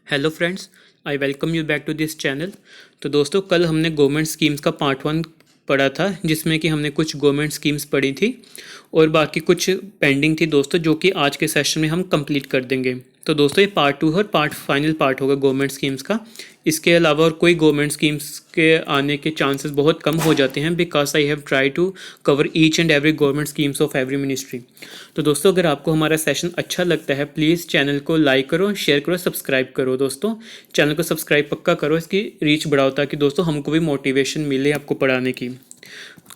Hello friends, I welcome you back to this channel. तो दोस्तों, कल हमने गवर्नमेंट स्कीम्स का पार्ट 1 पढ़ा था, जिसमें कि हमने कुछ गवर्नमेंट स्कीम्स पढ़ी थी और बाकी कुछ पेंडिंग थी दोस्तों, जो कि आज के सेशन में हम कंप्लीट कर देंगे। तो दोस्तों, ये पार्ट 2 और फाइनल पार्ट होगा गवर्नमेंट स्कीम्स का। इसके अलावा और कोई गवर्नमेंट स्कीम्स के आने के चांसेस बहुत कम हो जाते हैं, because I have try to cover each and every government schemes of every ministry. तो दोस्तों, अगर आपको हमारा सेशन अच्छा लगता है, प्लीज़ चैनल को लाइक करो, शेयर करो, सब्सक्राइब करो। दोस्तों, चैनल को सब्सक्राइब पक्का करो, इसकी रीच बढ़ाओ ताकि दोस्तों हमको भी मोटिवेशन मिले आपको पढ़ाने की।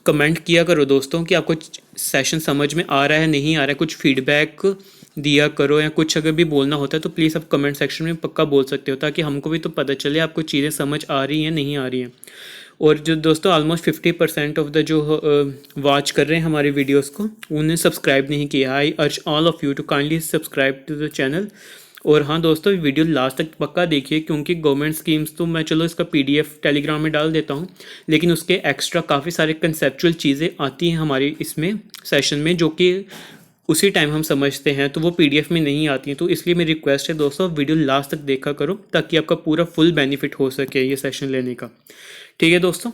कमेंट किया करो दोस्तों कि आपको सेशन समझ में आ रहा है, नहीं आ रहा है, कुछ फीडबैक दिया करो, या कुछ अगर भी बोलना होता है तो प्लीज़ आप कमेंट सेक्शन में पक्का बोल सकते हो, ताकि हमको भी तो पता चले आपको चीज़ें समझ आ रही हैं नहीं आ रही हैं। और जो दोस्तों ऑलमोस्ट 50% ऑफ द जो वॉच कर रहे हैं हमारी वीडियोस को, उन्हें सब्सक्राइब नहीं किया। I urge all of you to kindly subscribe to the channel. और हाँ दोस्तों, वीडियो लास्ट तक पक्का देखिए, क्योंकि गवर्नमेंट स्कीम्स तो मैं चलो इसका पीडीएफ टेलीग्राम में डाल देता हूँ, लेकिन उसके एक्स्ट्रा काफ़ी सारे कंसेप्चुअल चीज़ें आती हैं हमारी इसमें सेशन में, जो कि उसी टाइम हम समझते हैं, तो वो पीडीएफ में नहीं आती हैं। तो इसलिए मेरी रिक्वेस्ट है दोस्तों, वीडियो लास्ट तक देखा करो ताकि आपका पूरा फुल बेनिफिट हो सके ये सेशन लेने का। ठीक है दोस्तों,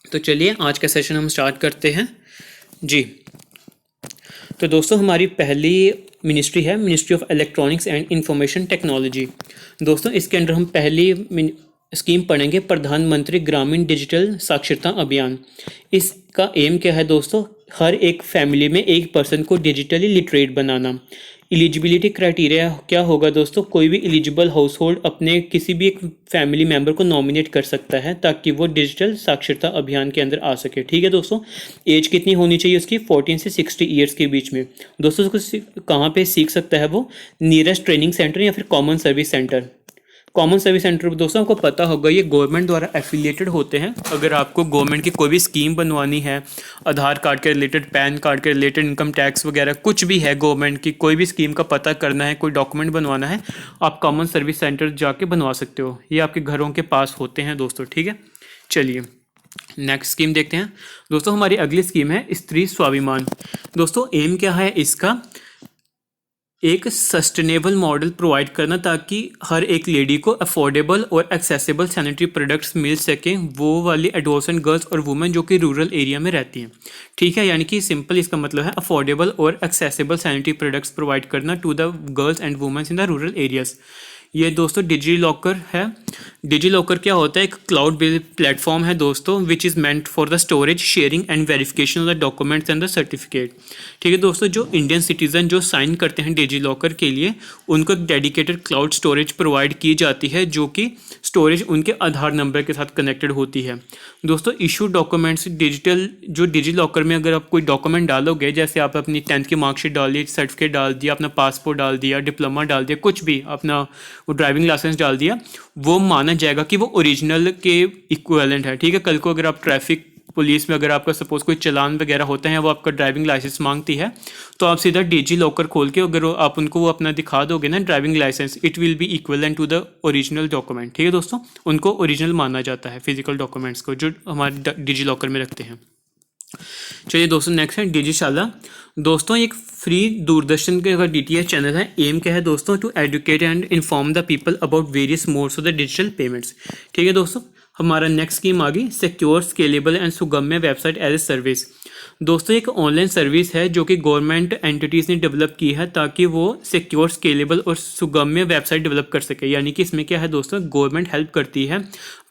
तो चलिए आज का सेशन हम स्टार्ट करते हैं जी। तो दोस्तों, हमारी पहली मिनिस्ट्री है ministry of electronics and information technology. दोस्तों, इसके अंडर हम पहली स्कीम पढ़ेंगे प्रधानमंत्री ग्रामीण डिजिटल साक्षरता अभियान। इसका एम क्या है दोस्तों? हर एक फैमिली में एक पर्सन को डिजिटली लिटरेट बनाना। एलिजिबिलिटी क्राइटेरिया क्या होगा दोस्तों? कोई भी एलिजिबल हाउस होल्ड अपने किसी भी एक फैमिली मेंबर को नॉमिनेट कर सकता है ताकि वो डिजिटल साक्षरता अभियान के अंदर आ सके। ठीक है दोस्तों, एज कितनी होनी चाहिए उसकी? 14 से 60 ईयर्स के बीच में। दोस्तों, उसको कहाँ पे सीख सकता है वो? नियरेस्ट ट्रेनिंग सेंटर या फिर common service centre. Common service centre दोस्तों आपको पता होगा, ये गवर्नमेंट द्वारा एफिलिएटेड होते हैं। अगर आपको गवर्नमेंट की कोई भी स्कीम बनवानी है, आधार कार्ड के रिलेटेड, पैन कार्ड के रिलेटेड, इनकम टैक्स वगैरह कुछ भी है, गवर्नमेंट की कोई भी स्कीम का पता करना है, कोई डॉक्यूमेंट बनवाना है, आप कॉमन सर्विस सेंटर जाके बनवा सकते हो। ये आपके घरों के पास होते हैं दोस्तों। ठीक है, चलिए नेक्स्ट स्कीम देखते हैं। दोस्तों, हमारी अगली स्कीम है स्त्री स्वाभिमान। दोस्तों, एम क्या है इसका? एक सस्टेनेबल मॉडल प्रोवाइड करना ताकि हर एक लेडी को अफोर्डेबल और एक्सेसिबल सैनिटरी प्रोडक्ट्स मिल सकें, वो वाली एडोलसेंट गर्ल्स और वुमेन जो कि रूरल एरिया में रहती हैं। ठीक है, यानी कि सिंपल इसका मतलब है अफोर्डेबल और एक्सेसिबल सैनिटरी प्रोडक्ट्स प्रोवाइड करना to the girls and womens in the rural areas. ये दोस्तों डिजी लॉकर है। डिजी लॉकर क्या होता है? एक क्लाउड बेस्ड प्लेटफॉर्म है दोस्तों, which is meant for the storage, sharing and verification of the documents and the certificate. ठीक है दोस्तों, जो इंडियन सिटीजन जो साइन करते हैं डिजी लॉकर के लिए, उनको एक डेडिकेटेड क्लाउड स्टोरेज प्रोवाइड की जाती है, जो कि स्टोरेज उनके आधार नंबर के साथ कनेक्टेड होती है। दोस्तों, इशू डॉक्यूमेंट्स डिजिटल, जो डिजी लॉकर में अगर आप कोई डॉक्यूमेंट डालोगे, जैसे आप अपनी 10th की मार्कशीट डाल दी, सर्टिफिकेट डाल दिया, अपना पासपोर्ट डाल दिया, डिप्लोमा डाल दिया, कुछ भी अपना वो ड्राइविंग लाइसेंस डाल दिया, वो माना जाएगा कि वो ओरिजिनल के इक्विवेलेंट है। ठीक है, कल को अगर आप ट्रैफिक पुलिस में अगर आपका सपोज कोई चालान वगैरह होता है, वो आपका ड्राइविंग लाइसेंस मांगती है, तो आप सीधा डिजी लॉकर खोल के अगर आप उनको वो अपना दिखा दोगे ना driving licence, it will be equivalent to the original document. ठीक है दोस्तों, उनको ओरिजिनल माना जाता है फिजिकल डॉक्यूमेंट्स को जो हमारे डिजी लॉकर में रखते हैं। चलिए दोस्तों, नेक्स्ट है डिजिशाला। दोस्तों, एक फ्री दूरदर्शन के अगर डीटीएच चैनल है। एम क्या है दोस्तों? To educate and inform the people about various modes of the digital payments. ठीक है दोस्तों, हमारा नेक्स्ट स्कीम आ गई सिक्योर, स्केलेबल एंड सुगम्य वेबसाइट एज ए सर्विस। दोस्तों, एक ऑनलाइन सर्विस है जो कि गवर्नमेंट एंटिटीज़ ने डेवलप की है ताकि वो सिक्योर, स्केलेबल और सुगम्य वेबसाइट डेवलप कर सके। यानी कि इसमें क्या है दोस्तों, गवर्नमेंट हेल्प करती है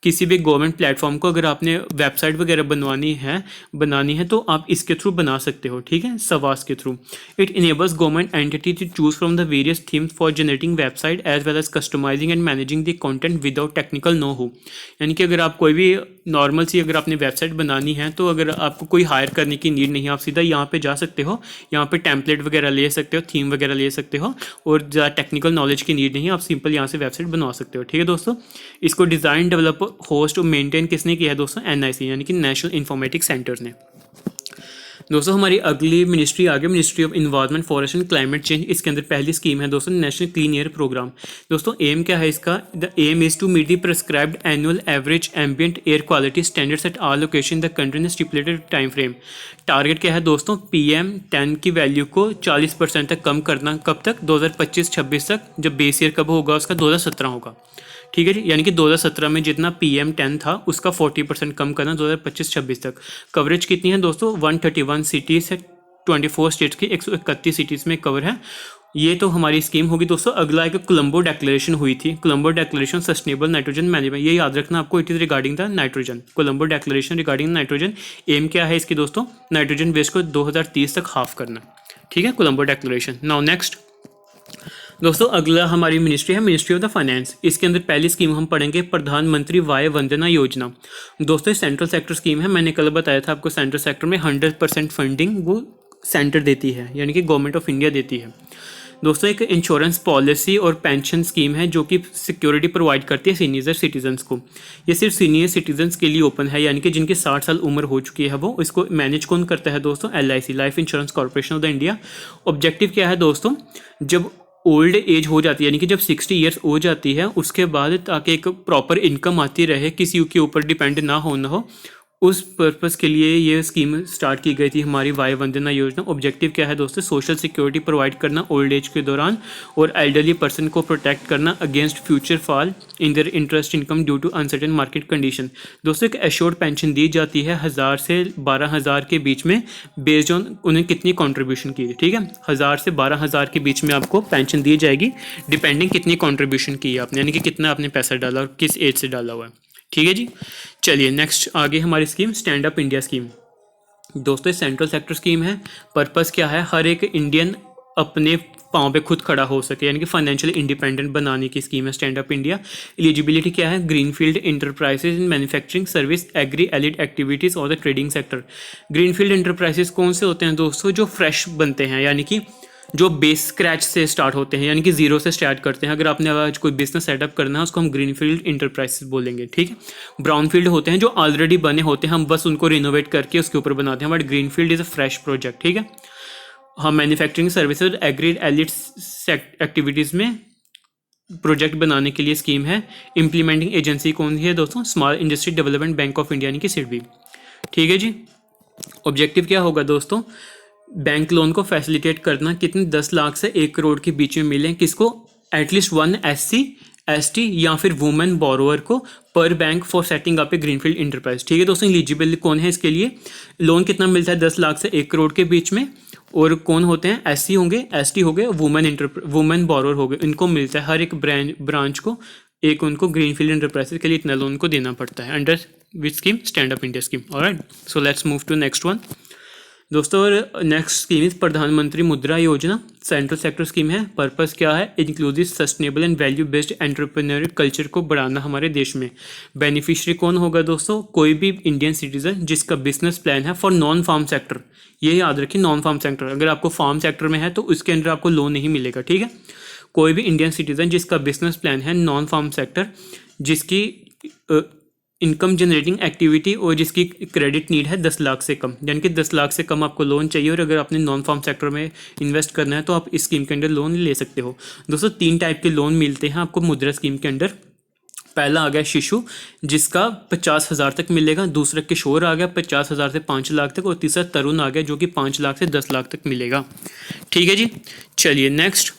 किसी भी गवर्नमेंट प्लेटफॉर्म को, अगर आपने वेबसाइट वगैरह बनानी है तो आप इसके थ्रू बना सकते हो। ठीक है, सवास के through. It enables government entity to choose from the various themes for generating website as well as customizing and managing the content without technical know-how. यानी कि अगर आप कोई भी नॉर्मल सी अगर आपने वेबसाइट बनानी है, तो अगर आपको कोई हायर करने की नीड नहीं है, आप सीधा यहाँ पे जा सकते हो, यहाँ पे टेम्पलेट वगैरह ले सकते हो, थीम वगैरह ले सकते हो, और ज़्यादा टेक्निकल नॉलेज की नीड नहीं है, आप सिंपल यहाँ से वेबसाइट बनवा सकते हो। ठीक है दोस्तों, इसको डिज़ाइन, डेवलप, होस्ट और मेंटेन किसने किया है दोस्तों? एनआईसी यानी कि नेशनल इंफॉर्मेटिक्स सेंटर ने। दोस्तों हमारी अगली मिनिस्ट्री आ गई, ministry of environment forest and climate change. इसके अंदर पहली स्कीम है दोस्तों नेशनल क्लीन एयर प्रोग्राम। दोस्तों एम क्या है इसका? The aim is to meet the prescribed annual average ambient air quality standards at all location the country in stipulated time frame. Target क्या है दोस्तों? PM10 की वैल्यू को 40% तक कम करना। कब तक? 2025-26 तक। जब बेस ईयर कब होगा उसका? 2017 होगा। ठीक है जी, यानी कि 2017 में जितना PM10 था उसका 40% कम करना 2025-26 तक। कवरेज कितनी है दोस्तों? 131 सिटीज़ है, 24 स्टेट्स की 131 सिटीज़ में कवर है। ये तो हमारी स्कीम होगी दोस्तों। अगला एक कोलंबो डिक्लेरेशन हुई थी, Colombo declaration sustainable nitrogen management. ये याद रखना आपको, it is regarding the nitrogen. Colombo declaration regarding nitrogen. Aim क्या है इसकी दोस्तों? नाइट्रोजन वेस्ट को 2030 तक हाफ करना। ठीक है, कोलंबो डिक्लेरेशन। नाउ नेक्स्ट दोस्तों अगला हमारी मिनिस्ट्री है मिनिस्ट्री ऑफ द फाइनेंस। इसके अंदर पहली स्कीम हम पढ़ेंगे प्रधानमंत्री वाय वंदना योजना। दोस्तों ये सेंट्रल सेक्टर स्कीम है। मैंने कल बताया था आपको, सेंट्रल सेक्टर में 100% फंडिंग वो सेंटर देती है, यानी कि गवर्नमेंट ऑफ इंडिया देती है। दोस्तों एक इंश्योरेंस पॉलिसी और पेंशन स्कीम है जो कि सिक्योरिटी प्रोवाइड करती है सीनियर सिटीजन्स को। ये सिर्फ सीनियर सिटीजन्स के लिए ओपन है, यानी कि जिनकी 60 साल उम्र हो चुकी है वो। इसको मैनेज कौन करता है दोस्तों? LIC, life insurance corporation of the India. Objective क्या है दोस्तों? जब ओल्ड एज हो जाती है, यानी कि जब 60 ईयर्स हो जाती है उसके बाद, ताकि एक प्रॉपर इनकम आती रहे, किसी के ऊपर डिपेंड ना हो, उस पर्पज़ के लिए ये स्कीम स्टार्ट की गई थी हमारी वाय वंदना योजना। ऑब्जेक्टिव क्या है दोस्तों? सोशल सिक्योरिटी प्रोवाइड करना ओल्ड एज के दौरान, और एल्डरली पर्सन को प्रोटेक्ट करना against future fall in their interest income due to uncertain market condition. दोस्तों एक एश्योर्ड पेंशन दी जाती है 1000 से 12000 के बीच में, बेस्ड ऑन उन्हें कितनी कॉन्ट्रीब्यूशन की है। ठीक है, 1000 से 12000 के बीच में आपको पेंशन दी जाएगी, डिपेंडिंग कितनी कॉन्ट्रीब्यूशन की है आपने, यानी कि कितना आपने पैसा डाला और किस एज से डाला हुआ है। ठीक है जी, चलिए नेक्स्ट आगे हमारी scheme stand up India scheme. दोस्तों सेंट्रल सेक्टर स्कीम है। पर्पस क्या है? हर एक इंडियन अपने पाँव पे खुद खड़ा हो सके, यानी कि फाइनेंशियली इंडिपेंडेंट बनाने की स्कीम है स्टैंड अप इंडिया। एलिजिबिलिटी क्या है? Greenfield enterprises in manufacturing service agri allied activities और the trading sector. Greenfield enterprises कौन से होते हैं दोस्तों? जो फ्रेश बनते हैं, यानी कि जो बेस स्क्रैच से स्टार्ट होते हैं, यानी कि जीरो से स्टार्ट करते हैं। अगर आपने आज कोई बिजनेस सेटअप करना है उसको हम ग्रीनफील्ड इंटरप्राइजेस बोलेंगे। ठीक है, ब्राउनफील्ड होते हैं जो ऑलरेडी बने होते हैं, हम बस उनको रिनोवेट करके उसके ऊपर बनाते हैं, but greenfield is a fresh project. ठीक है, हम मैन्युफैक्चरिंग सर्विसेज एग्रीड एलिड एक्टिविटीज़ में प्रोजेक्ट बनाने के लिए स्कीम है। इम्प्लीमेंटिंग एजेंसी कौन सी है दोस्तों? Small industry development bank of India, यानी कि SIDBI। ठीक है जी, ऑब्जेक्टिव क्या होगा दोस्तों? बैंक लोन को फैसिलिटेट करना, कितने? 10 लाख से 1 करोड़ के बीच में मिले किसको? एटलीस्ट 1 SC ST या फिर वुमेन बोरोअर को पर bank for setting up A greenfield enterprise. ठीक है दोस्तों, एलिजिबल कौन है इसके लिए? लोन कितना मिलता है? 10 लाख से 1 करोड़ के बीच में। और कौन होते हैं? SC होंगे, ST हो गए, वुमेन बोरोअर हो गए। इनको मिलता है हर एक ब्रांच को एक, उनको ग्रीनफील्ड इंटरप्राइजेस के लिए इतना लोन को देना पड़ता है under which scheme? Stand up India scheme. Alright, so let's move to next one दोस्तों। Next scheme is Pradhan Mantri Mudra Yojana. Central sector scheme है। पर्पस क्या है? Inclusive sustainable and value based entrepreneurial culture को बढ़ाना हमारे देश में। बेनिफिशियरी कौन होगा दोस्तों? कोई भी इंडियन सिटीजन जिसका बिजनेस प्लान है फॉर नॉन फार्म सेक्टर। ये याद रखिए, नॉन फार्म सेक्टर। अगर आपको फार्म सेक्टर में है तो उसके अंदर आपको लोन नहीं मिलेगा। ठीक है, कोई भी इंडियन सिटीजन जिसका बिजनेस प्लान है नॉन फार्म सेक्टर, जिसकी इनकम जनरेटिंग एक्टिविटी और जिसकी क्रेडिट नीड है 10 लाख से कम, यानी कि 10 लाख से कम आपको लोन चाहिए। और अगर आपने नॉन फार्म सेक्टर में इन्वेस्ट करना है तो आप इस स्कीम के अंदर लोन ले सकते हो। दोस्तों 3 टाइप के लोन मिलते हैं आपको मुद्रा स्कीम के अंदर। पहला आ गया शिशु, जिसका 50,000 तक मिलेगा। दूसरा किशोर आ गया 50,000 से 5 लाख तक। और तीसरा तरुण आ गया जो कि 5 लाख से 10 लाख तक मिलेगा। ठीक है जी, चलिए नेक्स्ट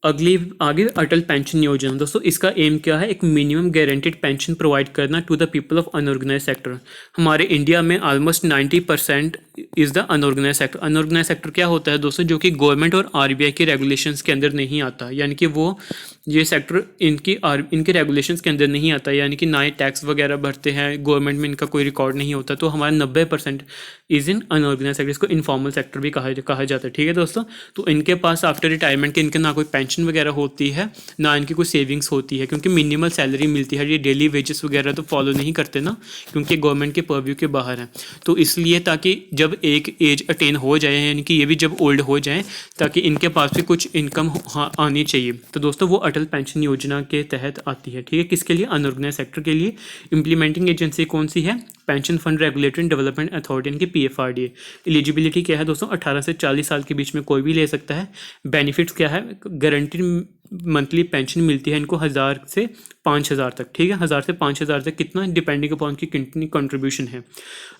अगली आगे अटल पेंशन योजना। दोस्तों इसका एम क्या है? एक मिनिमम गारंटीड पेंशन प्रोवाइड करना to the people of unorganised sector. हमारे इंडिया में almost 90% is the unorganised sector. Unorganised sector क्या होता है दोस्तों? जो कि गवर्नमेंट और RBI के रेगुलेशंस के अंदर नहीं आता, यानी कि वो ये सेक्टर इनके रेगुलेशंस के अंदर नहीं आता, यानी कि ना ही टैक्स वगैरह भरते हैं, गवर्नमेंट में इनका कोई रिकॉर्ड नहीं होता। तो हमारा 90% इज़ इन अनऑर्गेनाइज सेक्टर। इसको इनफॉर्मल सेक्टर भी कहा जाता है। ठीक है दोस्तों, तो इनके पास आफ्टर रिटायरमेंट के इनके ना कोई पेंशन वगैरह होती है, ना इनकी कोई सेविंग्स होती है, क्योंकि मिनिमल सैलरी मिलती है। ये डेली वेजेस वगैरह तो फॉलो नहीं करते ना, क्योंकि गवर्नमेंट के पर्व्यू के बाहर है। तो इसलिए ताकि जब एक एज अटेन हो जाए, यानी कि ये भी जब ओल्ड हो जाए, ताकि इनके पास भी कुछ इनकम आनी चाहिए। तो दोस्तों वो अटल पेंशन योजना के तहत आती है। ठीक है, किसके लिए? अनऑर्गेनाइज सेक्टर के लिए। इम्प्लीमेंटिंग एजेंसी कौन सी है? Pension fund regulatory and development authority यानी कि PFRDA। एलिजिबिलिटी क्या है दोस्तों? 18 से 40 साल के बीच में कोई भी ले सकता है। बेनिफिट्स क्या है? गारंटीड मंथली पेंशन मिलती है इनको 1000 से 5000 तक। ठीक है, 1000 से 5000 तक, कितना? डिपेंडिंग अपॉन की कितनी कंट्रीब्यूशन है।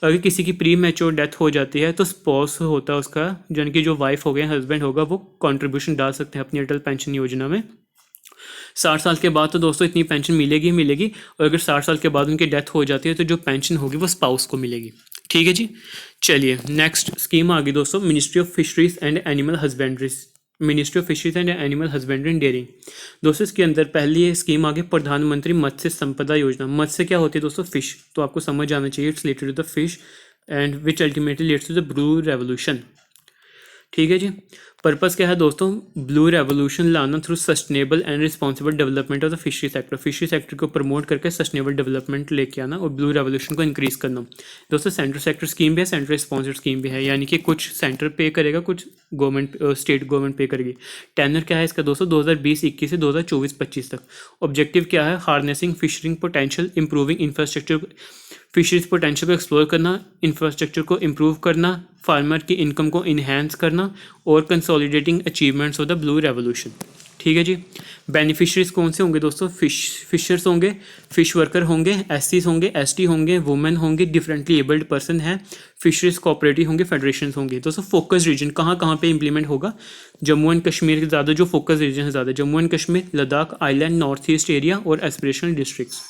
अगर किसी की प्री मैच्योर डेथ हो जाती है तो स्पॉस होता है उसका, यानी कि जो वाइफ हो गया, हस्बैंड होगा, वो कंट्रीब्यूशन डाल सकते हैं अपनी अटल पेंशन योजना में। 60 साल के बाद तो दोस्तों इतनी पेंशन मिलेगी मिलेगी, और अगर 60 साल के बाद उनकी डेथ हो जाती है तो जो पेंशन होगी वो स्पाउस को मिलेगी। ठीक है जी, चलिए नेक्स्ट स्कीम आ गई दोस्तों, ministry of fisheries and animal husbandries. Ministry of fisheries and animal husbandry and dairying. दोस्तों इसके अंदर पहली स्कीम आ गई प्रधानमंत्री मत्स्य संपदा योजना। मत्स्य क्या होती है दोस्तों? फिश। तो आपको समझ आना चाहिए, it's related to the fish and which ultimately leads to the blue revolution. ठीक है जी, पर्पस क्या है दोस्तों? ब्लू रेवोल्यूशन लाना through sustainable and responsible development of the fishery sector. Fishery sector को प्रमोट करके सस्टेनेबल डेवलपमेंट लेके आना और ब्लू रेवोल्यूशन को इंक्रीज करना। दोस्तों सेंट्रल सेक्टर स्कीम भी है, सेंट्रल स्पॉन्सर्ड स्कीम भी है, यानी कि कुछ सेंटर पे करेगा, कुछ गवर्नमेंट स्टेट गवर्नमेंट पे करेगी। टेनर क्या है इसका दोस्तों? 2020-21 से 2024-25 तक। ऑब्जेक्टिव क्या है? Harnessing fishering potential, improving infrastructure, fisheries potential को एक्सप्लोर करना, इंफ्रास्ट्रक्चर को इम्प्रूव करना, फार्मर की इनकम को इन्हेंस करना और consolidating achievements of the blue revolution. ठीक है जी, बेनिफिशरीज कौन से होंगे दोस्तों? फिशर्स होंगे, फिश वर्कर होंगे, SCs होंगे, ST होंगे, वुमेन होंगे, डिफरेंटली एबल्ड पर्सन है, फिशरीज कोऑपरेटिव होंगे, फेडरेशन होंगे। दोस्तों फोकस रीजन कहाँ कहाँ पे इंप्लीमेंट होगा? जम्मू एंड कश्मीर के ज़्यादा जो फोकस रीजन है ज़्यादा, Jammu and Kashmir, Ladakh, island, north east area और एस्पिरेशनल डिस्ट्रिक्ट्स।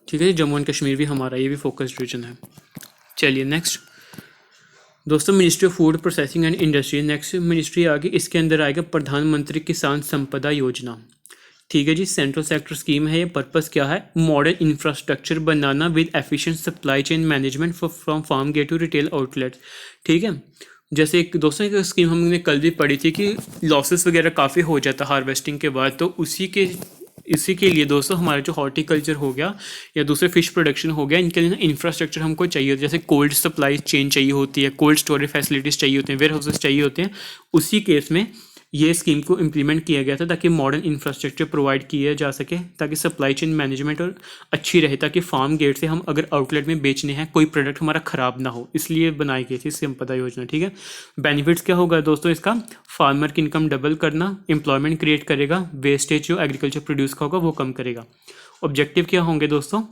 ठीक है, जम्मू एंड कश्मीर भी हमारा, ये भी फोकस रीजन है। चलिए नेक्स्ट दोस्तों, ministry of food processing and industry. Next ministry आ गई, इसके अंदर आएगा प्रधानमंत्री किसान संपदा योजना। ठीक है जी, सेंट्रल सेक्टर स्कीम है ये। पर्पस क्या है? मॉडर्न इंफ्रास्ट्रक्चर बनाना with efficient supply chain management from farm gate to retail outlet. ठीक है, जैसे एक दोस्तों एक स्कीम हमने कल भी पढ़ी थी कि लॉसेस वगैरह काफ़ी हो जाता हार्वेस्टिंग के बाद, तो इसी के लिए दोस्तों हमारा जो हॉर्टिकल्चर हो गया या दूसरे फिश प्रोडक्शन हो गया, इनके लिए ना इंफ्रास्ट्रक्चर हमको चाहिए होता है। जैसे कोल्ड सप्लाई चेन चाहिए होती है, कोल्ड स्टोरेज फैसिलिटीज़ चाहिए होते हैं, वेयर हाउसेस चाहिए होते हैं। उसी केस में ये स्कीम को इम्प्लीमेंट किया गया था ताकि मॉडर्न इंफ्रास्ट्रक्चर प्रोवाइड किया जा सके, ताकि सप्लाई चेन मैनेजमेंट और अच्छी रहे, ताकि फार्म गेट से हम अगर आउटलेट में बेचने हैं कोई प्रोडक्ट हमारा ख़राब ना हो, इसलिए बनाई गई थी संपदा योजना। ठीक है, बेनिफिट्स क्या होगा दोस्तों इसका? फार्मर की इनकम डबल करना, एम्प्लॉयमेंट क्रिएट करेगा, वेस्टेज जो एग्रीकल्चर प्रोड्यूस का होगा वो कम करेगा। ऑब्जेक्टिव क्या होंगे दोस्तों?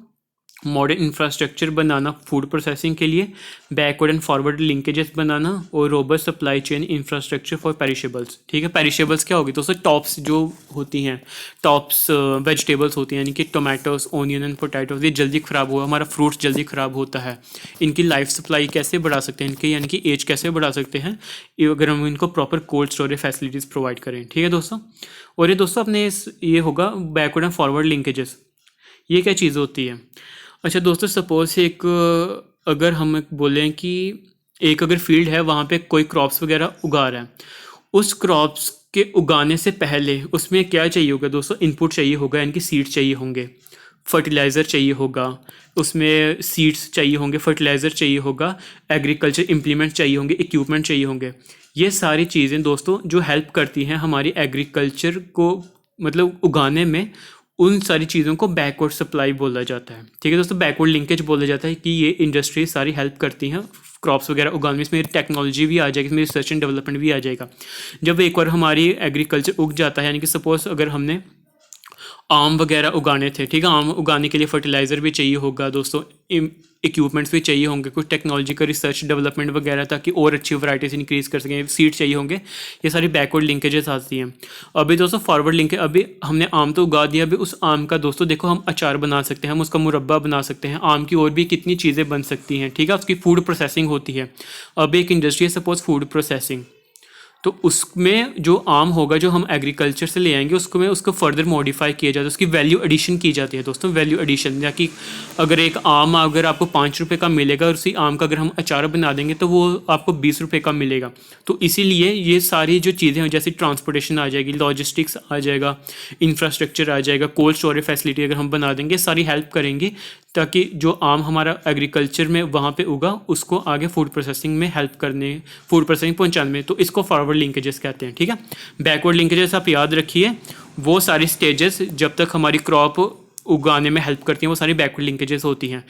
मॉडर्न इंफ्रास्ट्रक्चर बनाना फूड प्रोसेसिंग के लिए, बैकवर्ड एंड फॉरवर्ड लिंकेजेस बनाना और robust supply chain infrastructure for perishables. ठीक है, पेरिशेबल्स क्या होगी दोस्तों? टॉप्स जो होती हैं, टॉप्स वेजिटेबल्स होती हैं, यानी कि टोमेटोस, ऑनियन एंड पोटैटोज, ये जल्दी ख़राब हुआ, हमारा फ्रूट्स जल्दी ख़राब होता है, इनकी लाइफ सप्लाई कैसे बढ़ा सकते हैं, इनकी यानी कि एज कैसे बढ़ा सकते हैं अगर हम इनको proper cold storage facilities provide करें। ठीक है दोस्तों, और ये दोस्तों अपने ये होगा बैकवर्ड एंड फॉरवर्ड लिंकेजेस। ये क्या चीज़ होती है? अच्छा दोस्तों, सपोज एक अगर हम बोलें कि एक अगर फील्ड है, वहाँ पे कोई क्रॉप्स वगैरह उगा रहा है, उस क्रॉप्स के उगाने से पहले उसमें क्या चाहिए होगा दोस्तों? इनपुट चाहिए होगा, यानी कि सीड्स चाहिए होंगे, फर्टिलाइज़र चाहिए होगा, उसमें सीड्स चाहिए होंगे, फर्टिलाइज़र चाहिए होगा, एग्रीकल्चर इम्प्लीमेंट चाहिए होंगे, इक्विपमेंट चाहिए होंगे। ये सारी चीज़ें दोस्तों जो हेल्प करती हैं हमारी एग्रीकल्चर को मतलब उगाने में, उन सारी चीज़ों को बैकवर्ड सप्लाई बोला जाता है। ठीक है दोस्तों, बैकवर्ड लिंकेज बोला जाता है कि ये इंडस्ट्री सारी हेल्प करती हैं क्रॉप्स वगैरह उगाने में, इसमें टेक्नोलॉजी भी आ जाएगी, इसमें रिसर्च एंड डेवलपमेंट भी आ जाएगा। जब एक बार हमारी एग्रीकल्चर उग जाता है, यानी कि सपोज अगर हमने आम वगैरह उगाने थे, ठीक है, आम उगाने के लिए फर्टिलाइज़र भी चाहिए होगा दोस्तों, इक्विपमेंट्स भी चाहिए होंगे, कुछ टेक्नोलॉजी का रिसर्च डेवलपमेंट वगैरह ताकि और अच्छी वैराइटीज इंक्रीज़ कर सकें, सीड चाहिए होंगे, ये सारी बैकवर्ड लिंकेजेस आती हैं। अभी दोस्तों फॉरवर्ड लिंकेज, अभी हमने आम तो उगा दिया, अभी उस आम का दोस्तों देखो हम अचार बना सकते हैं, हम उसका मुरब्बा बना सकते हैं, आम की और भी कितनी चीज़ें बन सकती हैं। ठीक है, उसकी फूड प्रोसेसिंग होती है। अब एक इंडस्ट्री है सपोज फूड प्रोसेसिंग, तो उसमें जो आम होगा जो हम एग्रीकल्चर से ले आएंगे उसको फर्दर मॉडिफाई किया जाता है, उसकी वैल्यू एडिशन की जाती है दोस्तों, वैल्यू एडिशन। या कि अगर एक आम अगर आपको 5 रुपये का मिलेगा और उसी आम का अगर हम अचार बना देंगे तो वो आपको 20 रुपये का मिलेगा। तो इसीलिए ये सारी जो चीज़ें हैं, जैसे ट्रांसपोर्टेशन आ जाएगी, लॉजिस्टिक्स आ जाएगा, इंफ्रास्ट्रक्चर आ जाएगा, कोल्ड स्टोरेज फैसिलिटी अगर हम बना देंगे, सारी हेल्प करेंगी ताकि जो आम हमारा एग्रीकल्चर में वहाँ पे उगा उसको आगे फूड प्रोसेसिंग में हेल्प करने, फूड प्रोसेसिंग पहुँचाने में। तो इसको फॉरवर्ड लिंकेजेस कहते हैं। ठीक है, बैकवर्ड लिंकेजेस आप याद रखिए वो सारी स्टेजेस जब तक हमारी क्रॉप उगाने में हेल्प करती हैं वो सारी बैकवर्ड लिंकेजेस होती हैं।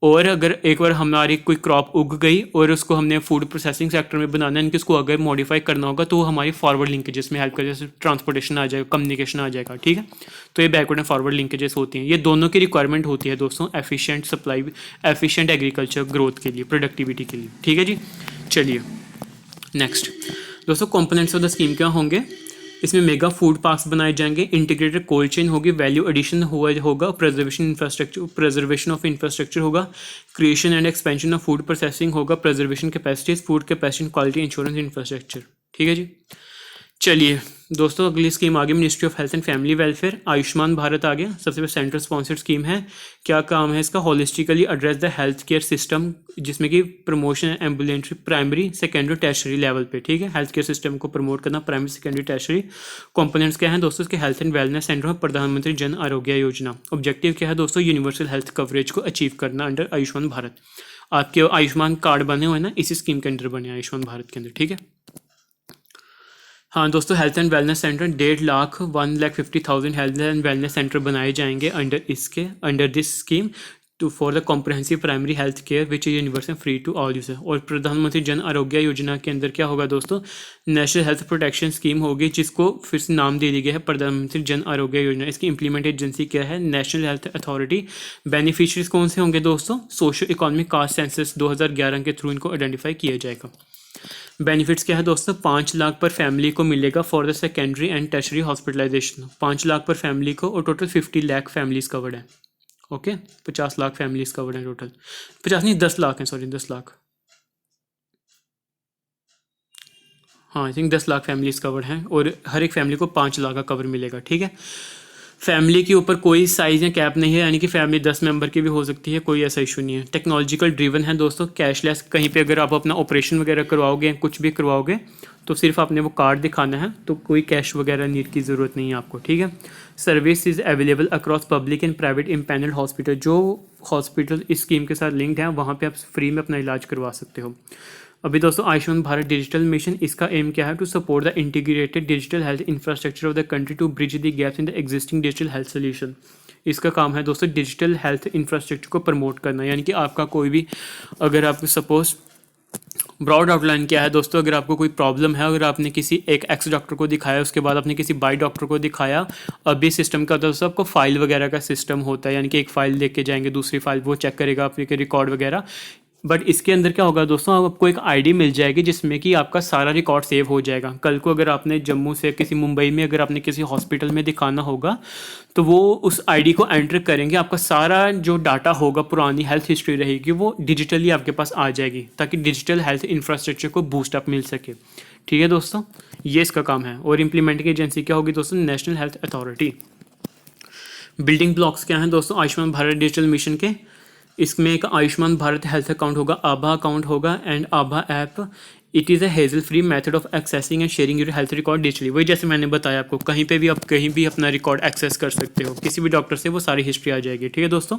और अगर एक बार हमारी कोई क्रॉप उग गई और उसको हमने फूड प्रोसेसिंग सेक्टर में बनाना है, इनकी उसको अगर मॉडिफाई करना होगा तो वो हमारी फॉरवर्ड लिंकेजेस में हेल्प कर, जैसे ट्रांसपोर्टेशन आ जाएगा, कम्युनिकेशन आ जाएगा, ठीक है। तो ये बैकवर्ड एंड फॉरवर्ड लिंकेजेस होती हैं। ये दोनों की रिक्वायरमेंट होती है दोस्तों efficient supply, efficient agriculture growth के लिए, प्रोडक्टिविटी के लिए, ठीक है जी। चलिए नेक्स्ट दोस्तों, कंपोनेंट्स ऑफ द स्कीम क्या होंगे। इसमें मेगा फूड पार्क्स बनाए जाएंगे, इंटीग्रेटेड कोल्ड चेन होगी, वैल्यू एडिशन होगा, प्रिजर्वेशन ऑफ इंफ्रास्ट्रक्चर होगा, creation and expansion of food processing होगा, preservation capacities, food capacity, quality insurance infrastructure, ठीक है जी। चलिए दोस्तों, अगली स्कीम आ गई ministry of health and family welfare, Ayushman Bharat आ गया। सबसे पहले सेंट्रल स्पॉन्सर्ड स्कीम है। क्या काम है इसका, holistically address the health care system, जिसमें कि promotion ambulatory primary secondary tertiary level पे, ठीक है। हेल्थ केयर सिस्टम को प्रमोट करना प्राइमरी सेकेंडरी टर्शरी। कंपोनेंट्स क्या हैं दोस्तों इसके, हेल्थ एंड वेलनेस सेंटर और प्रधानमंत्री जन आरोग्य योजना। ऑब्जेक्टिव क्या है दोस्तों, यूनिवर्सल हेल्थ कवरेज को अचीव करना अंडर आयुष्मान भारत। आपके आयुष्मान कार्ड बने हुए ना इसी स्कीम के अंदर बने, आयुष्मान भारत के अंदर, ठीक है। हाँ दोस्तों, health and wellness centre 1,50,000 health and wellness centre बनाए जाएंगे under this scheme to for the comprehensive primary health care which is universal free to all user. और प्रधानमंत्री जन आरोग्य योजना के अंदर क्या होगा दोस्तों, नेशनल हेल्थ प्रोटेक्शन स्कीम होगी, जिसको फिर से नाम दे दिया गया है प्रधानमंत्री जन आरोग्य योजना। इसकी इंप्लीमेंट एजेंसी क्या है, नेशनल हेल्थ अथॉरिटी। बेनिफिशियरीज कौन से होंगे दोस्तों, सोशो इकोनॉमिक कास्ट सेंसस 2011 के थ्रू इनको आइडेंटिफाई किया जाएगा। बेनिफिट्स क्या है दोस्तों, 5 लाख पर फैमिली को मिलेगा for the secondary and tertiary hospitalisation, 5 lakh पर फैमिली को, और टोटल 50 लाख फैमिलीज कवर्ड है। ओके 50 लाख फैमिलीज कवर्ड है टोटल, 50 नहीं 10 लाख है, सॉरी 10 लाख, हाँ I think 10 lakh families covered हैं, और हर एक फैमिली को 5 लाख का कवर मिलेगा, ठीक है। फैमिली के ऊपर कोई साइज या कैप नहीं है, यानी कि फैमिली 10 मेंबर की भी हो सकती है, कोई ऐसा इशू नहीं है। टेक्नोलॉजिकल ड्रिवन है दोस्तों, कैशलेस, कहीं पे अगर आप अपना ऑपरेशन वगैरह करवाओगे, कुछ भी करवाओगे तो सिर्फ आपने वो कार्ड दिखाना है, तो कोई कैश वगैरह नीड की ज़रूरत नहीं है आपको, ठीक है। Service is available across public and private empanelled hospital, जो हॉस्पिटल इस स्कीम के साथ लिंक्ड हैं वहाँ पे आप फ्री में अपना इलाज करवा सकते हो। अभी दोस्तों आयुष्मान भारत डिजिटल मिशन, इसका एम क्या है, to support the integrated digital health infrastructure of the country to bridge the gaps in the existing digital health solution. इसका काम है दोस्तों डिजिटल हेल्थ इंफ्रास्ट्रक्चर को प्रमोट करना, यानी कि आपका कोई भी, अगर आप सपोज ब्रॉड आउटलाइन क्या है दोस्तों, अगर आपको कोई प्रॉब्लम है, अगर आपने किसी एक एक्स डॉक्टर को दिखाया, उसके बाद आपने किसी बाई डॉक्टर को दिखाया, अभी सिस्टम का दोस्तों आपको फाइल वगैरह का सिस्टम होता है, यानी कि एक फाइल लेके जाएंगे, दूसरी फाइल वो चेक करेगा आपके रिकॉर्ड वगैरह। बट इसके अंदर क्या होगा दोस्तों, आपको एक आईडी मिल जाएगी जिसमें कि आपका सारा रिकॉर्ड सेव हो जाएगा। कल को अगर आपने जम्मू से किसी मुंबई में अगर आपने किसी हॉस्पिटल में दिखाना होगा तो वो उस आईडी को एंटर करेंगे, आपका सारा जो डाटा होगा, पुरानी हेल्थ हिस्ट्री रहेगी, वो डिजिटली आपके पास आ जाएगी, ताकि डिजिटल हेल्थ इंफ्रास्ट्रक्चर को बूस्ट अप मिल सके, ठीक है दोस्तों। ये इसका काम है। और इम्प्लीमेंटिंग एजेंसी क्या होगी दोस्तों, national health authority. Building blocks क्या हैं दोस्तों आयुष्मान भारत डिजिटल मिशन के, इसमें एक आयुष्मान भारत हेल्थ अकाउंट होगा, आभा अकाउंट होगा and Abha app. It is a hazel free method of accessing and sharing your health record digitally. वही जैसे मैंने बताया आपको, कहीं पे भी आप कहीं भी अपना रिकॉर्ड एक्सेस कर सकते हो, किसी भी डॉक्टर से वो सारी हिस्ट्री आ जाएगी, ठीक है दोस्तों।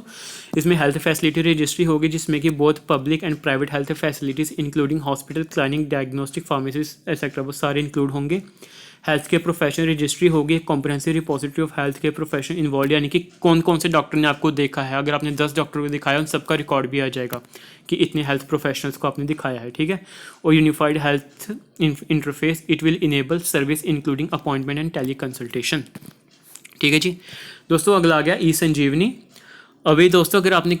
इसमें हेल्थ फैसिलिटी रजिस्ट्री होगी, जिसमें कि both public and private health facilities including hospital, clinic, diagnostic, pharmacies etcetera, वो सारे इंक्लूड होंगे। हेल्थ केयर प्रोफेशन रजिस्ट्री होगी, comprehensive repository of health care profession involve, यानी कि कौन कौन से डॉक्टर ने आपको देखा है, अगर आपने 10 डॉक्टर को दिखाया उन सबका रिकॉर्ड भी आ जाएगा कि इतने हेल्थ प्रोफेशनल्स को आपने दिखाया है, ठीक है। और unified health interface, it will enable service including appointment and tele consultation, ठीक है जी दोस्तों। अगला आ गया ई संजीवनी। अभी दोस्तों अगर आपने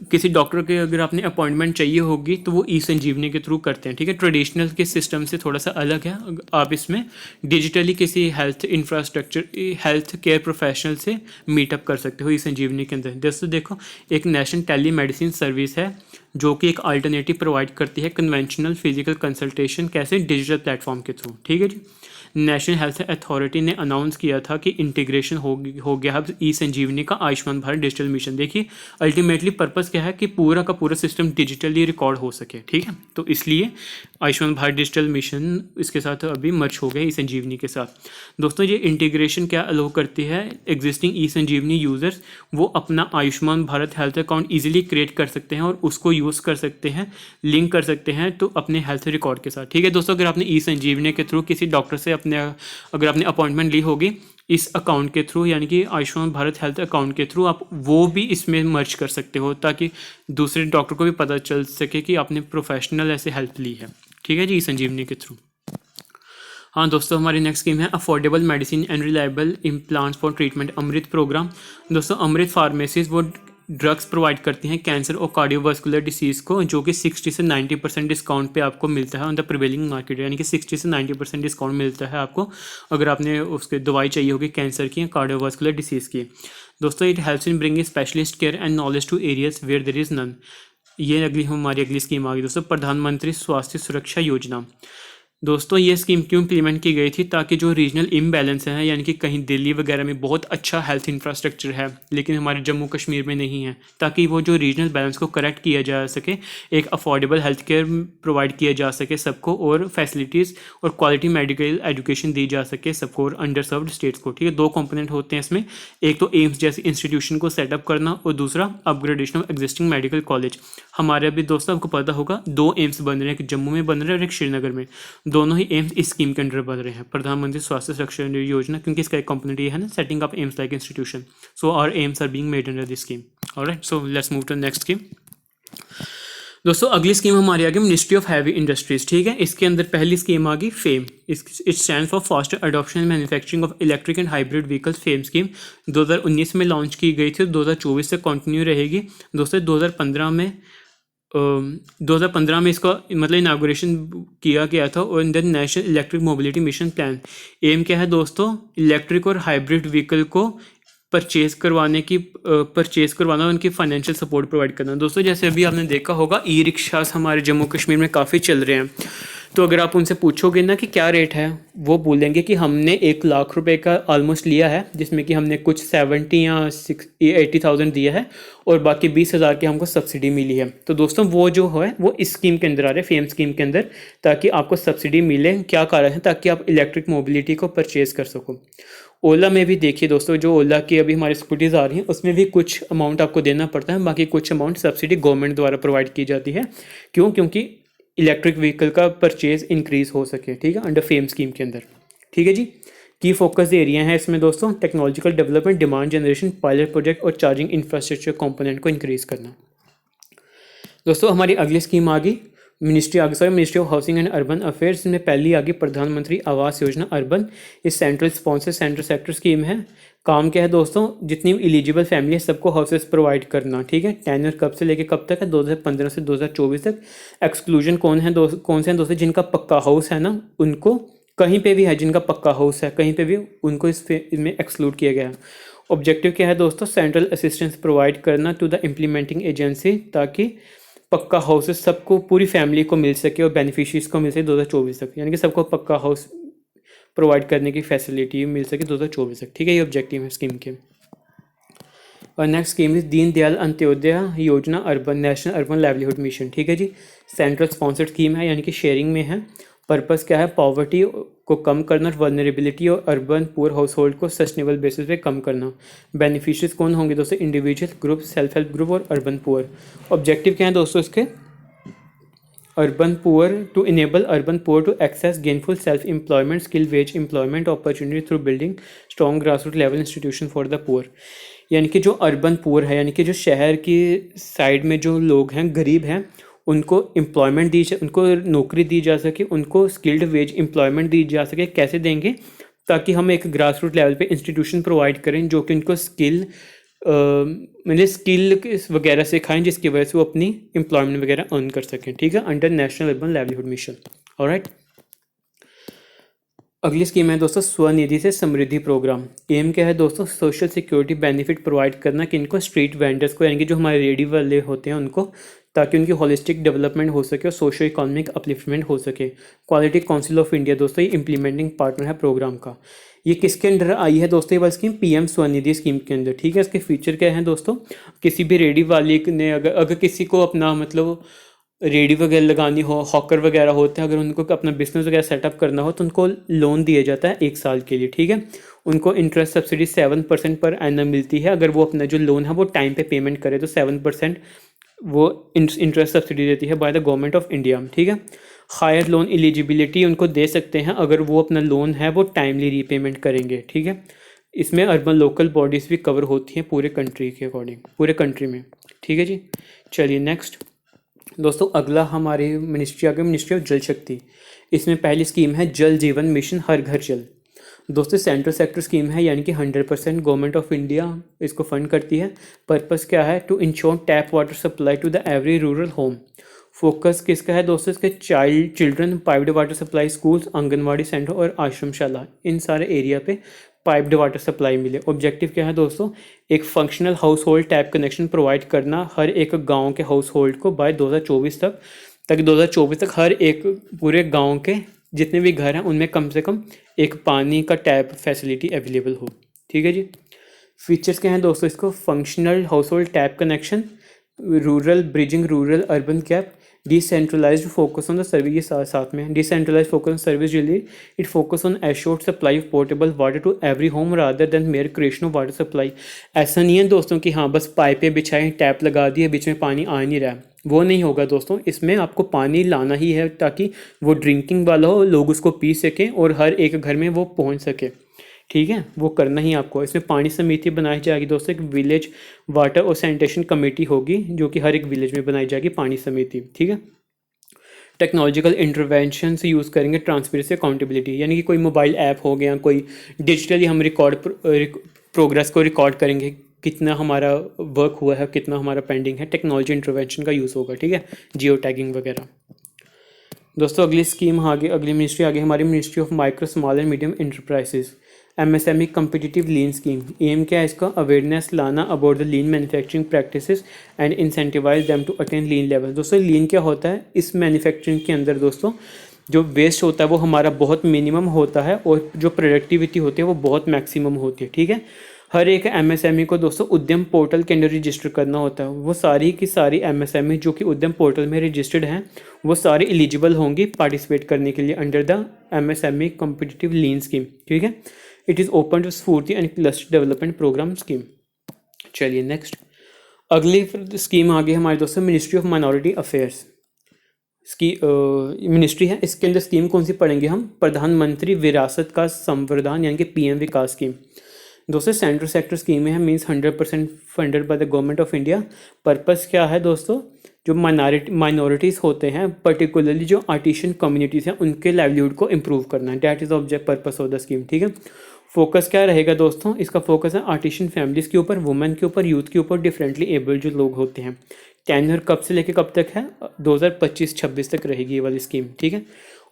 किसी डॉक्टर के अगर आपने अपॉइंटमेंट चाहिए होगी तो वो ई संजीवनी के थ्रू करते हैं, ठीक है। ट्रेडिशनल के सिस्टम से थोड़ा सा अलग है, आप इसमें डिजिटली किसी health infrastructure, health care professional से मीटअप कर सकते हो ई संजीवनी के अंदर। दोस्तों देखो, एक नेशनल टेली मेडिसिन सर्विस है जो कि एक अल्टरनेटिव प्रोवाइड करती है कन्वेंशनल फिजिकल कंसल्टेशन, कैसे, डिजिटल प्लेटफॉर्म के थ्रू, ठीक है जी। नेशनल हेल्थ अथॉरिटी ने अनाउंस किया था कि इंटीग्रेशन हो गया अब ई संजीवनी का आयुष्मान भारत डिजिटल मिशन। देखिए अल्टीमेटली पर्पस क्या है कि पूरा का पूरा सिस्टम डिजिटली रिकॉर्ड हो सके, ठीक है। तो इसलिए आयुष्मान भारत डिजिटल मिशन इसके साथ अभी मर्ज हो गया ई संजीवनी के साथ। दोस्तों ये इंटीग्रेशन क्या अलो करती है, एग्जिस्टिंग ई संजीवनी यूज़र्स वो अपना Ayushman Bharat health account easily create कर सकते हैं और उसको यूज़ कर सकते हैं, लिंक कर सकते हैं तो अपने हेल्थ रिकॉर्ड के साथ, ठीक है दोस्तों। अगर आपने ई संजीवनी के थ्रू किसी डॉक्टर से अपने अगर आपने अपॉइंटमेंट ली होगी इस अकाउंट के थ्रू, यानी कि आयुष्मान भारत हेल्थ अकाउंट के थ्रू, आप वो भी इसमें मर्ज कर सकते हो ताकि दूसरे डॉक्टर को भी पता चल सके कि आपने प्रोफेशनल ऐसे हेल्प ली है। ठीक है जी, संजीवनी के थ्रू। हाँ दोस्तों, हमारी नेक्स्ट स्कीम है affordable medicine and reliable implants for treatment Amrit programme. दोस्तों अमृत फार्मेसीज वो ड्रग्स प्रोवाइड करती हैं कैंसर और कार्डियोवास्कुलर डिसीज़ को, जो कि 60 से 90% डिस्काउंट पे आपको मिलता है ऑन द प्रिवेलिंग मार्केट, यानी कि 60 से 90% डिस्काउंट मिलता है आपको अगर आपने उसके दवाई चाहिए होगी कैंसर की या कार्डियोवास्कुलर डिसीज़ की। दोस्तों it helps in bringing specialist care and knowledge to areas where there is none. ये हमारी अगली स्कीम आ गई दोस्तों, प्रधानमंत्री स्वास्थ्य सुरक्षा योजना। दोस्तों ये स्कीम क्यों इम्प्लीमेंट की गई थी, ताकि जो रीजनल इम्बैलेंस है, यानी कि कहीं दिल्ली वगैरह में बहुत अच्छा हेल्थ इंफ्रास्ट्रक्चर है लेकिन हमारे जम्मू कश्मीर में नहीं है, ताकि वो जो रीजनल बैलेंस को करेक्ट किया जा सके, एक अफोर्डेबल हेल्थ केयर प्रोवाइड किया जा सके सबको, और फैसिलिटीज़ और क्वालिटी मेडिकल एजुकेशन दी जा सके सबको और अंडर सर्व्ड स्टेट्स को। ठीक है, दो कंपोनेंट होते हैं इसमें, एक तो एम्स जैसे इंस्टीट्यूशन को सेटअप करना और दूसरा upgradation of existing medical college. हमारे अभी दोस्तों आपको पता होगा 2 एम्स बन रहे हैं, एक जम्मू में बन रहे हैं और एक श्रीनगर में। दोनों ही एम्स इस स्कीम के अंडर बन रहे हैं, प्रधानमंत्री स्वास्थ्य सुरक्षा योजना, क्योंकि इसका एक कंपोनेंट ये है ना, setting up AIIMS like institution. So our AIIMS are being made under this scheme. Alright, so let's move to next scheme. दोस्तों अगली स्कीम हमारी आ गई मिनिस्ट्री ऑफ हैवी इंडस्ट्रीज। ठीक है, इसके अंदर पहली स्कीम आ गई fame. It stand for faster adoption and manufacturing of electric and hybrid vehicles. Fame scheme 2019 में लॉन्च की गई थी, 2024 से कंटिन्यू रहेगी। दोस्तों 2015 में इसका मतलब इनागोरेशन किया गया था, और in the national electric mobility mission plan. Aim क्या है दोस्तों, इलेक्ट्रिक और हाइब्रिड व्हीकल को परचेज करवाना, उनकी फाइनेंशियल सपोर्ट प्रोवाइड करना। दोस्तों जैसे अभी आपने देखा होगा ई रिक्शास हमारे जम्मू कश्मीर में काफ़ी चल रहे हैं, तो अगर आप उनसे पूछोगे ना कि क्या रेट है, वो बोलेंगे कि हमने 1 लाख रुपए का ऑलमोस्ट लिया है, जिसमें कि हमने कुछ 70 या 80,000 दिया है और बाकी 20,000 की हमको सब्सिडी मिली है। तो दोस्तों वो जो है वो इस स्कीम के अंदर आ रहे हैं, फेम स्कीम के अंदर, ताकि आपको सब्सिडी मिले। क्या कारण है, ताकि आप इलेक्ट्रिक मोबिलिटी को परचेज़ कर सको। ओला में भी देखिए दोस्तों, जो ओला की अभी हमारी स्कूटीज़ आ रही हैं उसमें भी कुछ अमाउंट आपको देना पड़ता है, बाकी कुछ अमाउंट सब्सिडी गवर्नमेंट द्वारा प्रोवाइड की जाती है। क्यों? क्योंकि इलेक्ट्रिक व्हीकल का परचेज इंक्रीज हो सके। ठीक है, अंडर फेम स्कीम के अंदर। ठीक है जी, की फोकस एरिया है इसमें दोस्तों, technological development, demand generation, pilot project और चार्जिंग इंफ्रास्ट्रक्चर कंपोनेंट को इंक्रीज करना। दोस्तों हमारी अगली स्कीम आ गई ministry of housing and urban affairs में पहली आ गई प्रधानमंत्री आवास योजना अर्बन। इस central sponsor centre sector scheme है। काम क्या है दोस्तों, जितनी एलिजिबल फैमिली है सबको हाउसेस प्रोवाइड करना। ठीक है, टेन्योर कब से लेके कब तक है, 2015 से 2024 तक। एक्सक्लूजन कौन से हैं दोस्तों, जिनका पक्का हाउस है ना, उनको कहीं पे भी है, जिनका पक्का हाउस है कहीं पे भी, उनको इसमें एक्सक्लूड किया गया है। ऑब्जेक्टिव क्या है दोस्तों, सेंट्रल असिस्टेंस प्रोवाइड करना टू द इम्प्लीमेंटिंग एजेंसी, ताकि पक्का हाउसेस सबको, पूरी फैमिली को मिल सके और बेनिफिशरीज को मिल सके 2024 तक, यानी कि सबको पक्का हाउस प्रोवाइड करने की फैसिलिटी मिल सके 2024 तक। ठीक है, ये ऑब्जेक्टिव है स्कीम के। और next scheme is Deendayal Antyodaya Yojana urban, national urban livelihood mission. ठीक है जी, सेंट्रल स्पॉन्सर्ड स्कीम है, यानी कि शेयरिंग में है। पर्पस क्या है, पॉवर्टी को कम करना, वल्नरेबिलिटी और अर्बन पुअर हाउस होल्ड को सस्टेनेबल बेसिस पे कम करना। बेनिफिशरीज कौन होंगे दोस्तों, individual group, self help group और अर्बन पुअर। ऑब्जेक्टिव क्या है दोस्तों इसके, urban poor, to enable urban poor to access gainful self employment, skill wage employment opportunity through building strong grass root level institution for the poor. यानी कि जो urban poor है, यानी कि जो शहर की साइड में जो लोग हैं, गरीब हैं, उनको एम्प्लॉयमेंट दी जाए, उनको नौकरी दी जा सके, उनको स्किल्ड वेज एम्प्लॉयमेंट दी जा सके। कैसे देंगे, ताकि हम एक ग्रास रूट लेवल पे इंस्टीट्यूशन प्रोवाइड करें जो कि उनको स्किल वगैरह सिखाएं, जिसकी वजह से वो अपनी एम्प्लॉयमेंट वगैरह अर्न कर सकें। ठीक है, under national urban livelihood mission. Alright, अगली स्कीम है दोस्तों स्वनिधि से समृद्धि प्रोग्राम। एम क्या है दोस्तों, सोशल सिक्योरिटी बेनिफिट प्रोवाइड करना, कि इनको स्ट्रीट वेंडर्स को, यानी कि जो हमारे रेडी वाले होते हैं उनको, ताकि उनकी होलिस्टिक डेवलपमेंट हो सके और सोशो इकोनॉमिक अपलिफ्टमेंट हो सके। क्वालिटी काउंसिल ऑफ इंडिया दोस्तों ये इंप्लीमेंटिंग पार्टनर है प्रोग्राम का। ये किसके अंडर आई है दोस्तों, ये वाली स्कीम पीएम स्वनिधि स्कीम के अंदर। ठीक है, इसके फीचर क्या हैं दोस्तों, किसी भी रेडी वाले ने अगर किसी को अपना मतलब रेडी वगैरह लगानी हो, हॉकर वगैरह होते हैं, अगर उनको अपना बिजनेस वगैरह सेटअप करना हो तो उनको लोन दिया जाता है 1 साल के लिए। ठीक है, उनको इंटरेस्ट सब्सिडी 7% पर एनम मिलती है। अगर वो अपना जो लोन है वो टाइम पे पेमेंट करे तो 7% वो इंटरेस्ट सब्सिडी देती है by the government of India. ठीक है, हायर लोन एलिजिबिलिटी उनको दे सकते हैं अगर वो अपना लोन है वो टाइमली रीपेमेंट करेंगे, ठीक है। इसमें अर्बन लोकल बॉडीज़ भी कवर होती हैं पूरे कंट्री के अकॉर्डिंग, पूरे कंट्री में, ठीक है जी। चलिए नेक्स्ट दोस्तों, अगला हमारी मिनिस्ट्री आ गई मिनिस्ट्री ऑफ जल शक्ति। इसमें पहली स्कीम है जल जीवन मिशन हर घर जल। दोस्तों सेंट्रल सेक्टर स्कीम है, यानी कि 100% गवर्नमेंट ऑफ इंडिया इसको फंड करती है। पर्पस क्या है? To ensure tap water supply to the every rural home. Focus किसका है दोस्तों? इसके children piped water supply schools, anganwadi centre और आश्रमशाला, इन सारे एरिया पे पाइप्ड वाटर सप्लाई मिले। ऑब्जेक्टिव क्या है दोस्तों? एक functional household tap connection provide करना हर एक गांव के हाउस होल्ड को बाय 2024 तक, ताकि 2024 तक हर एक पूरे गांव के जितने भी घर हैं उनमें कम से कम एक पानी का टैप फैसिलिटी अवेलेबल हो, ठीक है जी। फीचर्स क्या हैं दोस्तों? इसको functional household tap connection, rural bridging rural urban gap, decentralised focus on the service, ये साथ में decentralised focus on service release, it focus on assured supply of portable water to every home rather than mere creation of water supply. ऐसा नहीं है दोस्तों कि हाँ बस पाइपें बिछाएं, टैप लगा दिए, बीच में पानी आ नहीं रहा, वो नहीं होगा दोस्तों। इसमें आपको पानी लाना ही है ताकि वो ड्रिंकिंग वाला हो, लोग उसको पी सकें और हर एक घर में वो पहुंच सके, ठीक है, वो करना ही आपको। इसमें पानी समिति बनाई जाएगी दोस्तों, एक विलेज वाटर और सैनिटेशन कमेटी होगी जो कि हर एक विलेज में बनाई जाएगी पानी समिति, ठीक है। टेक्नोलॉजिकल इंटरवेंशन से यूज़ करेंगे ट्रांसपेरेंसी अकाउंटेबिलिटी, यानी कि कोई मोबाइल ऐप हो गया, कोई डिजिटली हम प्रोग्रेस को रिकॉर्ड करेंगे, कितना हमारा वर्क हुआ है, कितना हमारा पेंडिंग है, टेक्नोलॉजी इंटरवेंशन का यूज़ होगा, ठीक है, जियो टैगिंग वगैरह। दोस्तों अगली स्कीम आगे, अगली मिनिस्ट्री आगे हमारी ministry of micro small and medium enterprises, MSME competitive lean scheme. Aim क्या है इसका? अवेयरनेस लाना about the lean manufacturing practices and incentivise them to attain lean level. दोस्तों लीन क्या होता है? इस मैन्युफैक्चरिंग के अंदर दोस्तों जो वेस्ट होता है वो हमारा बहुत मिनिमम होता है और जो प्रोडक्टिविटी होती है वो बहुत मैक्सिमम होती है, ठीक है। हर एक एमएसएमई को दोस्तों उद्यम पोर्टल के अंदर रजिस्टर करना होता है। वो सारी की सारी एमएसएमई जो कि उद्यम पोर्टल में रजिस्टर्ड हैं वो सारी एलिजिबल होंगी पार्टिसिपेट करने के लिए under the MSME competitive lean scheme, ठीक है। It is open to SFURTI and cluster development programme scheme. चलिए नेक्स्ट, अगली स्कीम आ गई हमारे दोस्तों मिनिस्ट्री ऑफ माइनॉरिटी अफेयर्स की मिनिस्ट्री है। इसके अंदर स्कीम कौन सी पढ़ेंगे हम? प्रधानमंत्री विरासत का संवर्धन, यानी कि पीएम विकास स्कीम। दोस्तों सेंट्रल सेक्टर स्कीम है, means 100% funded by the government of India. Purpose क्या है दोस्तों? जो माइनॉरिटीज़ होते हैं, पर्टिकुलरली जो आर्टिशियन कम्युनिटीज़ हैं, उनके लाइवलीहुड को इम्प्रूव करना है, that is object purpose of the scheme, ठीक है। फोकस क्या रहेगा दोस्तों? इसका फोकस है आर्टिशियन फैमिलीज़ के ऊपर, वुमेन के ऊपर, यूथ के ऊपर, डिफरेंटली एबल्ड जो लोग होते हैं। टेन्योर कब से लेके कब तक है? 2025-26 तक रहेगी ये वाली स्कीम, ठीक है।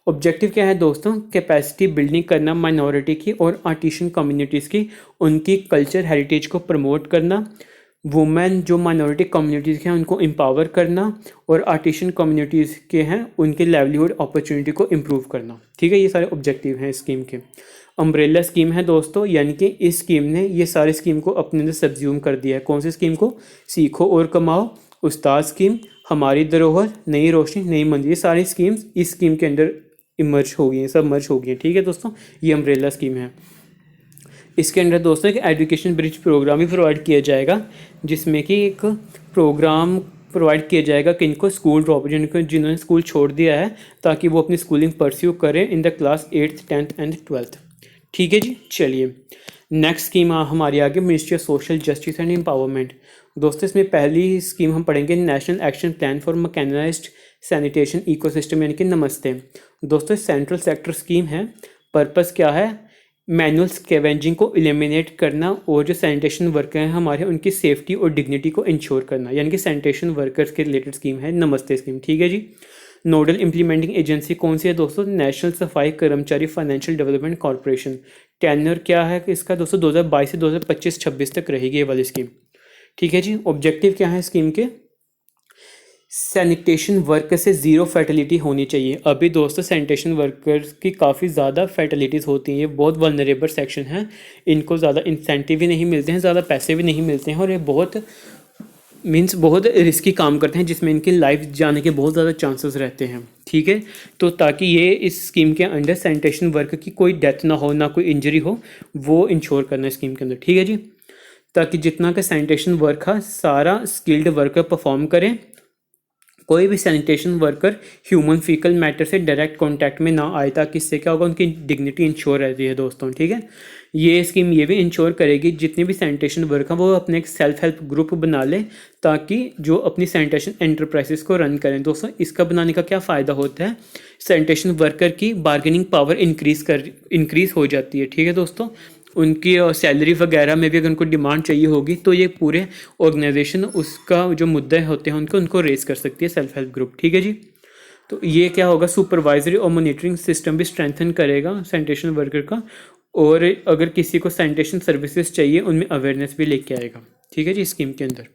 ऑब्जेक्टिव क्या है दोस्तों? कैपेसिटी बिल्डिंग करना माइनॉरिटी की और आर्टिशियन कम्युनिटीज़ की, उनकी कल्चर हेरिटेज को प्रमोट करना, वुमेन जो माइनॉरिटी कम्युनिटीज़ के हैं उनको एम्पावर करना, और आर्टिशियन कम्युनिटीज़ के हैं उनके लाइवलीहुड अपॉर्चुनिटी को इम्प्रूव करना, ठीक है। ये सारे ऑब्जेक्टिव हैं स्कीम के। अम्ब्रेला स्कीम है दोस्तों, यानी कि इस स्कीम ने ये सारी स्कीम को अपने अंदर सब्ज्यूम कर दिया है। कौन सी स्कीम को? सीखो और कमाओ, उस्ताद स्कीम, हमारी धरोहर, नई रोशनी, नई मंजिल, ये सारी स्कीम्स इस स्कीम के अंदर इमर्ज हो गई हैं, सब मर्ज हो गई हैं, ठीक है दोस्तों। ये अम्ब्रेला स्कीम है। इसके अंदर दोस्तों एक एजुकेशन ब्रिज प्रोग्राम भी प्रोवाइड किया जाएगा, जिसमें कि एक प्रोग्राम प्रोवाइड किया जाएगा कि इनको स्कूल ड्रॉप, जिन्होंने स्कूल छोड़ दिया है, ताकि वो अपनी स्कूलिंग परस्यू करें in the class 8th 10th and 12th, ठीक है जी। चलिए नेक्स्ट स्कीम हमारी आगे ministry of social justice and empowerment. दोस्तों इसमें पहली स्कीम हम पढ़ेंगे national action plan for mechanised sanitation ecosystem, यानी कि नमस्ते। दोस्तों सेंट्रल सेक्टर स्कीम है। पर्पस क्या है? मैनुअल स्कैवेंजिंग को एलिमिनेट करना और जो सैनिटेशन वर्कर हैं हमारे उनकी सेफ्टी और डिग्निटी को इंश्योर करना, यानी कि सैनिटेशन वर्कर्स के रिलेटेड स्कीम है नमस्ते स्कीम, ठीक है जी। नोडल इम्प्लीमेंटिंग एजेंसी कौन सी है दोस्तों? नेशनल सफाई कर्मचारी फाइनेंशियल डेवलपमेंट कॉर्पोरेशन। टेन्योर क्या है कि इसका दोस्तों 2022 से 2025-26 तक रहेगी ये वाली स्कीम, ठीक है जी। ऑब्जेक्टिव क्या है स्कीम के? सैनिटेशन वर्कर से ज़ीरो फर्टिलिटी होनी चाहिए। अभी दोस्तों सैनिटेशन वर्कर्स की काफ़ी ज़्यादा फर्टिलिटीज़ होती हैं, ये बहुत वल्नरेबल सेक्शन है, इनको ज़्यादा इंसेंटिव भी नहीं मिलते हैं, ज़्यादा पैसे भी नहीं मिलते हैं, और ये बहुत बहुत रिस्की काम करते हैं, जिसमें इनकी लाइफ जाने के बहुत ज़्यादा चांसेस रहते हैं, ठीक है। तो ताकि ये इस स्कीम के अंडर सैनिटेशन वर्कर की कोई डेथ ना हो, ना कोई इंजरी हो, वो इंश्योर करना है स्कीम के अंदर, ठीक है जी। ताकि जितना का सैनिटेशन वर्क है सारा स्किल्ड वर्कर परफॉर्म करें, कोई भी sanitation worker human faecal matter से डायरेक्ट कांटेक्ट में ना आए, ताकि इससे क्या होगा, उनकी डिग्निटी इंश्योर रहती है दोस्तों। ठीक है, ये स्कीम ये भी इंश्योर करेगी जितने भी सैनिटेशन वर्क हैं वो अपने एक सेल्फ हेल्प ग्रुप बना ले, ताकि जो अपनी सैनिटेशन एंटरप्राइजेस को रन करें। दोस्तों इसका बनाने का क्या फ़ायदा होता है, सैनिटेशन वर्कर की बार्गेनिंग पावर इंक्रीज़ हो जाती है। ठीक है दोस्तों, उनकी सैलरी वगैरह में भी अगर उनको डिमांड चाहिए होगी तो ये पूरे ऑर्गेनाइजेशन उसका जो मुद्दे होते हैं उनको रेज कर सकती है सेल्फ हेल्प ग्रुप। ठीक है जी, तो ये क्या होगा, सुपरवाइजरी और मॉनिटरिंग सिस्टम भी स्ट्रेंथन करेगा सैनिटेशन वर्कर का, और अगर किसी को सैनिटेशन सर्विसेज चाहिए उनमें अवेयरनेस भी लेके आएगा। ठीक है जी, स्कीम के अंदर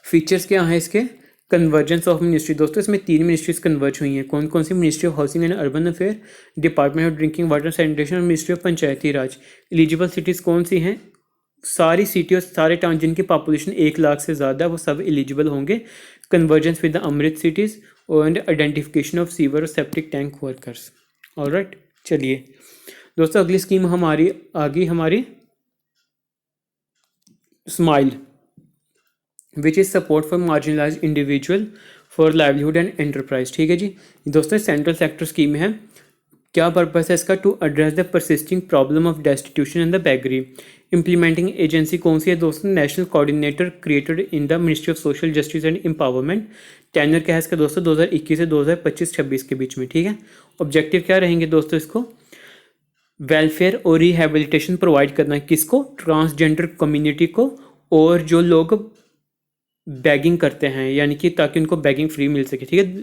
फीचर्स क्या हैं इसके, कन्वर्जेंस ऑफ मिनिस्ट्री। दोस्तों इसमें 3 मिनिस्ट्रीज कन्वर्ज हुई हैं। कौन कौन सी, ministry of housing and urban affair, department of drinking water sanitation और ministry of Panchayati Raj. Eligible cities कौन सी हैं, सारी सिटी और सारे टाउन जिनकी पॉपुलेशन 1 लाख से ज़्यादा वो सब एलिजिबल होंगे। Convergence with the Amrit cities and identification of sewer और सेप्टिक टैंक वर्कर्स। ऑलराइट, चलिए दोस्तों अगली स्कीम हमारी SMILE, which is support for marginalised individual for livelihood and enterprise. ठीक है जी दोस्तों, सेंट्रल सेक्टर स्कीम है। क्या पर्पस है इसका, to address the persisting problem of destitution and the beggary. Implementing agency कौन सी है दोस्तों, national coordinator created in the ministry of social justice and empowerment. Tenure क्या है इसका दोस्तों, 2021 से 2025-26 के बीच में। ठीक है, ऑब्जेक्टिव क्या रहेंगे दोस्तों, इसको वेलफेयर और रिहेबिलिटेशन प्रोवाइड करना है, किसको, ट्रांसजेंडर कम्युनिटी को, और जो लोग बैगिंग करते हैं, यानी कि ताकि उनको बैगिंग फ्री मिल सके। ठीक है,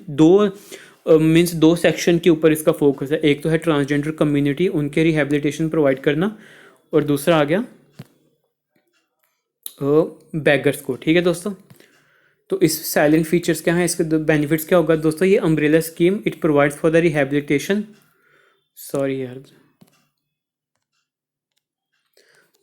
दो सेक्शन के ऊपर इसका फोकस है। एक तो है ट्रांसजेंडर कम्युनिटी, उनके रिहेबिलिटेशन प्रोवाइड करना, और दूसरा आ गया बैगर्स को। ठीक है दोस्तों, तो इस साइलेंट फीचर्स क्या हैं, इसके बेनिफिट्स क्या होगा दोस्तों, ये umbrella scheme it provides for the rehabilitation, sorry यार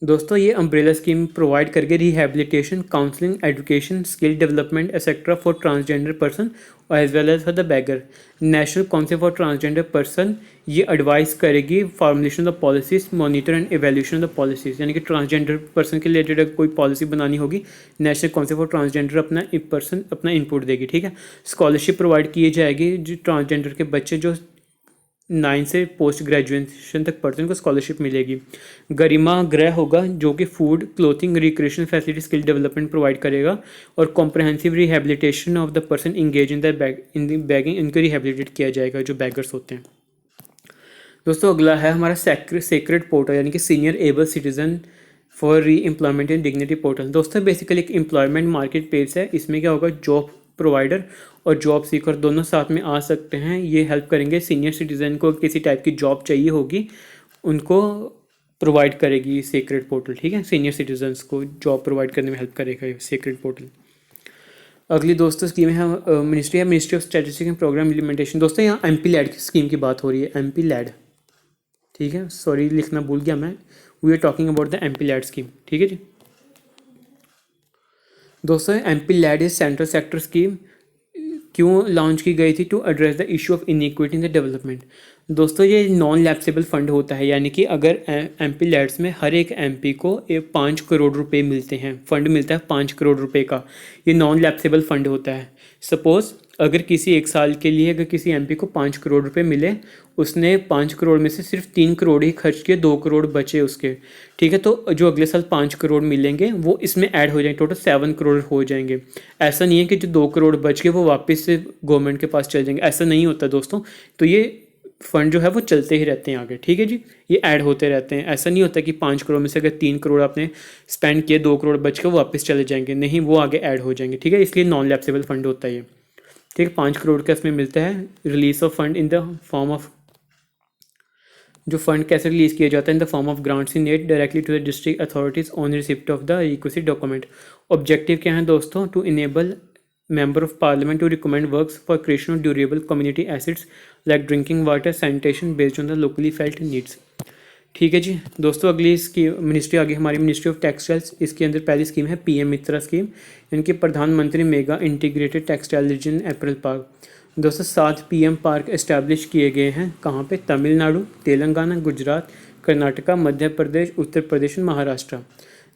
दोस्तों, ये अम्ब्रेला स्कीम प्रोवाइड करके rehabilitation, counselling, education, skill development etcetera for transgender person as well as for the beggar. National council for transgender person ये advise करेगी formulation of policies, monitor and evaluation of the policies, यानी कि transgender person के related अगर कोई policy बनानी होगी, national council for transgender अपना इनपुट देगी। ठीक है, स्कॉलरशिप प्रोवाइड की जाएगी, जो ट्रांसजेंडर के बच्चे जो 9 से पोस्ट ग्रेजुएशन तक पढ़ते हैं उनको स्कॉलरशिप मिलेगी। गरिमा गृह होगा जो कि food, clothing, recreation facility, skill development provide करेगा, और comprehensive rehabilitation of the person engage in the bagging, इनको रिहेबिलिटेट किया जाएगा जो बैगर्स होते हैं। दोस्तों अगला है हमारा सेक्रेड पोर्टल, यानी कि सीनियर एबल सिटीजन फॉर री एम्प्लॉयमेंट एंड डिग्निटी पोर्टल। दोस्तों बेसिकली एक एम्प्लॉयमेंट मार्केट प्लेस है, इसमें क्या होगा, जॉब प्रोवाइडर और जॉब सीकर दोनों साथ में आ सकते हैं। ये हेल्प करेंगे सीनियर सिटीज़न को, किसी टाइप की जॉब चाहिए होगी उनको प्रोवाइड करेगी सेक्रेड पोर्टल। ठीक है, सीनियर सिटीजन्स को जॉब प्रोवाइड करने में हेल्प करेगा ये सेक्रेड पोर्टल। अगली दोस्तों स्कीम है ministry of statistics and programme implementation. दोस्तों यहाँ MP-LAD की स्कीम की बात हो रही है, MP-LAD। ठीक है, सॉरी लिखना भूल गया मैं, we are talking about the MP-LAD scheme. ठीक है जी दोस्तों, MP-LAD is central sector scheme क्यों लॉन्च की गई थी, to address the issue of inequity in the development. दोस्तों ये नॉन लैप्सेबल फंड होता है, यानी कि अगर MP-LADs में हर एक MP को 5 करोड़ रुपए मिलते हैं, फंड मिलता है 5 करोड़ रुपए का, ये नॉन लैप्सेबल फंड होता है। सपोज़ अगर किसी 1 साल के लिए अगर किसी MP को 5 करोड़ रुपए मिले, उसने 5 करोड़ में से सिर्फ 3 करोड़ ही खर्च किए, 2 करोड़ बचे उसके। ठीक है, तो जो अगले साल 5 करोड़ मिलेंगे वो इसमें ऐड हो जाएंगे, टोटल 7 करोड़ हो जाएंगे। ऐसा नहीं है कि जो 2 करोड़ बच गए वो वापस से गवर्नमेंट के पास चल जाएंगे, ऐसा नहीं होता दोस्तों। तो ये फंड जो है वो चलते ही रहते हैं आगे। ठीक है जी, ये ऐड होते रहते हैं, ऐसा नहीं होता कि 5 करोड़ में से अगर 3 करोड़ आपने स्पेंड किए, 2 करोड़ बच के वो वापस चले जाएंगे, नहीं, वो आगे ऐड हो जाएंगे। ठीक है, इसलिए नॉन लैप्सेबल फंड होता है ये। ठीक है, 5 करोड़ का इसमें मिलता है। Release of fund in the form of, जो फंड कैसे रिलीज किया जाता है, in the form of grants in aid directly to the district authorities on receipt of the requested document. Objective क्या है दोस्तों, to enable member of parliament to recommend works for creation of durable community assets like drinking water sanitation based on the locally felt needs। ठीक है जी दोस्तों, अगली इसकी ministry आगे हमारी मिनिस्ट्री ऑफ टेक्सटाइल्स। इसके अंदर पहली स्कीम है PM मित्रा स्कीम, इनके प्रधानमंत्री mega integrated textile reason apparel park. दोस्तों 7 PM पार्क इस्टेब्लिश किए गए हैं, कहाँ पे, तमिलनाडु, तेलंगाना, गुजरात, कर्नाटका, मध्य प्रदेश, उत्तर प्रदेश और महाराष्ट्र।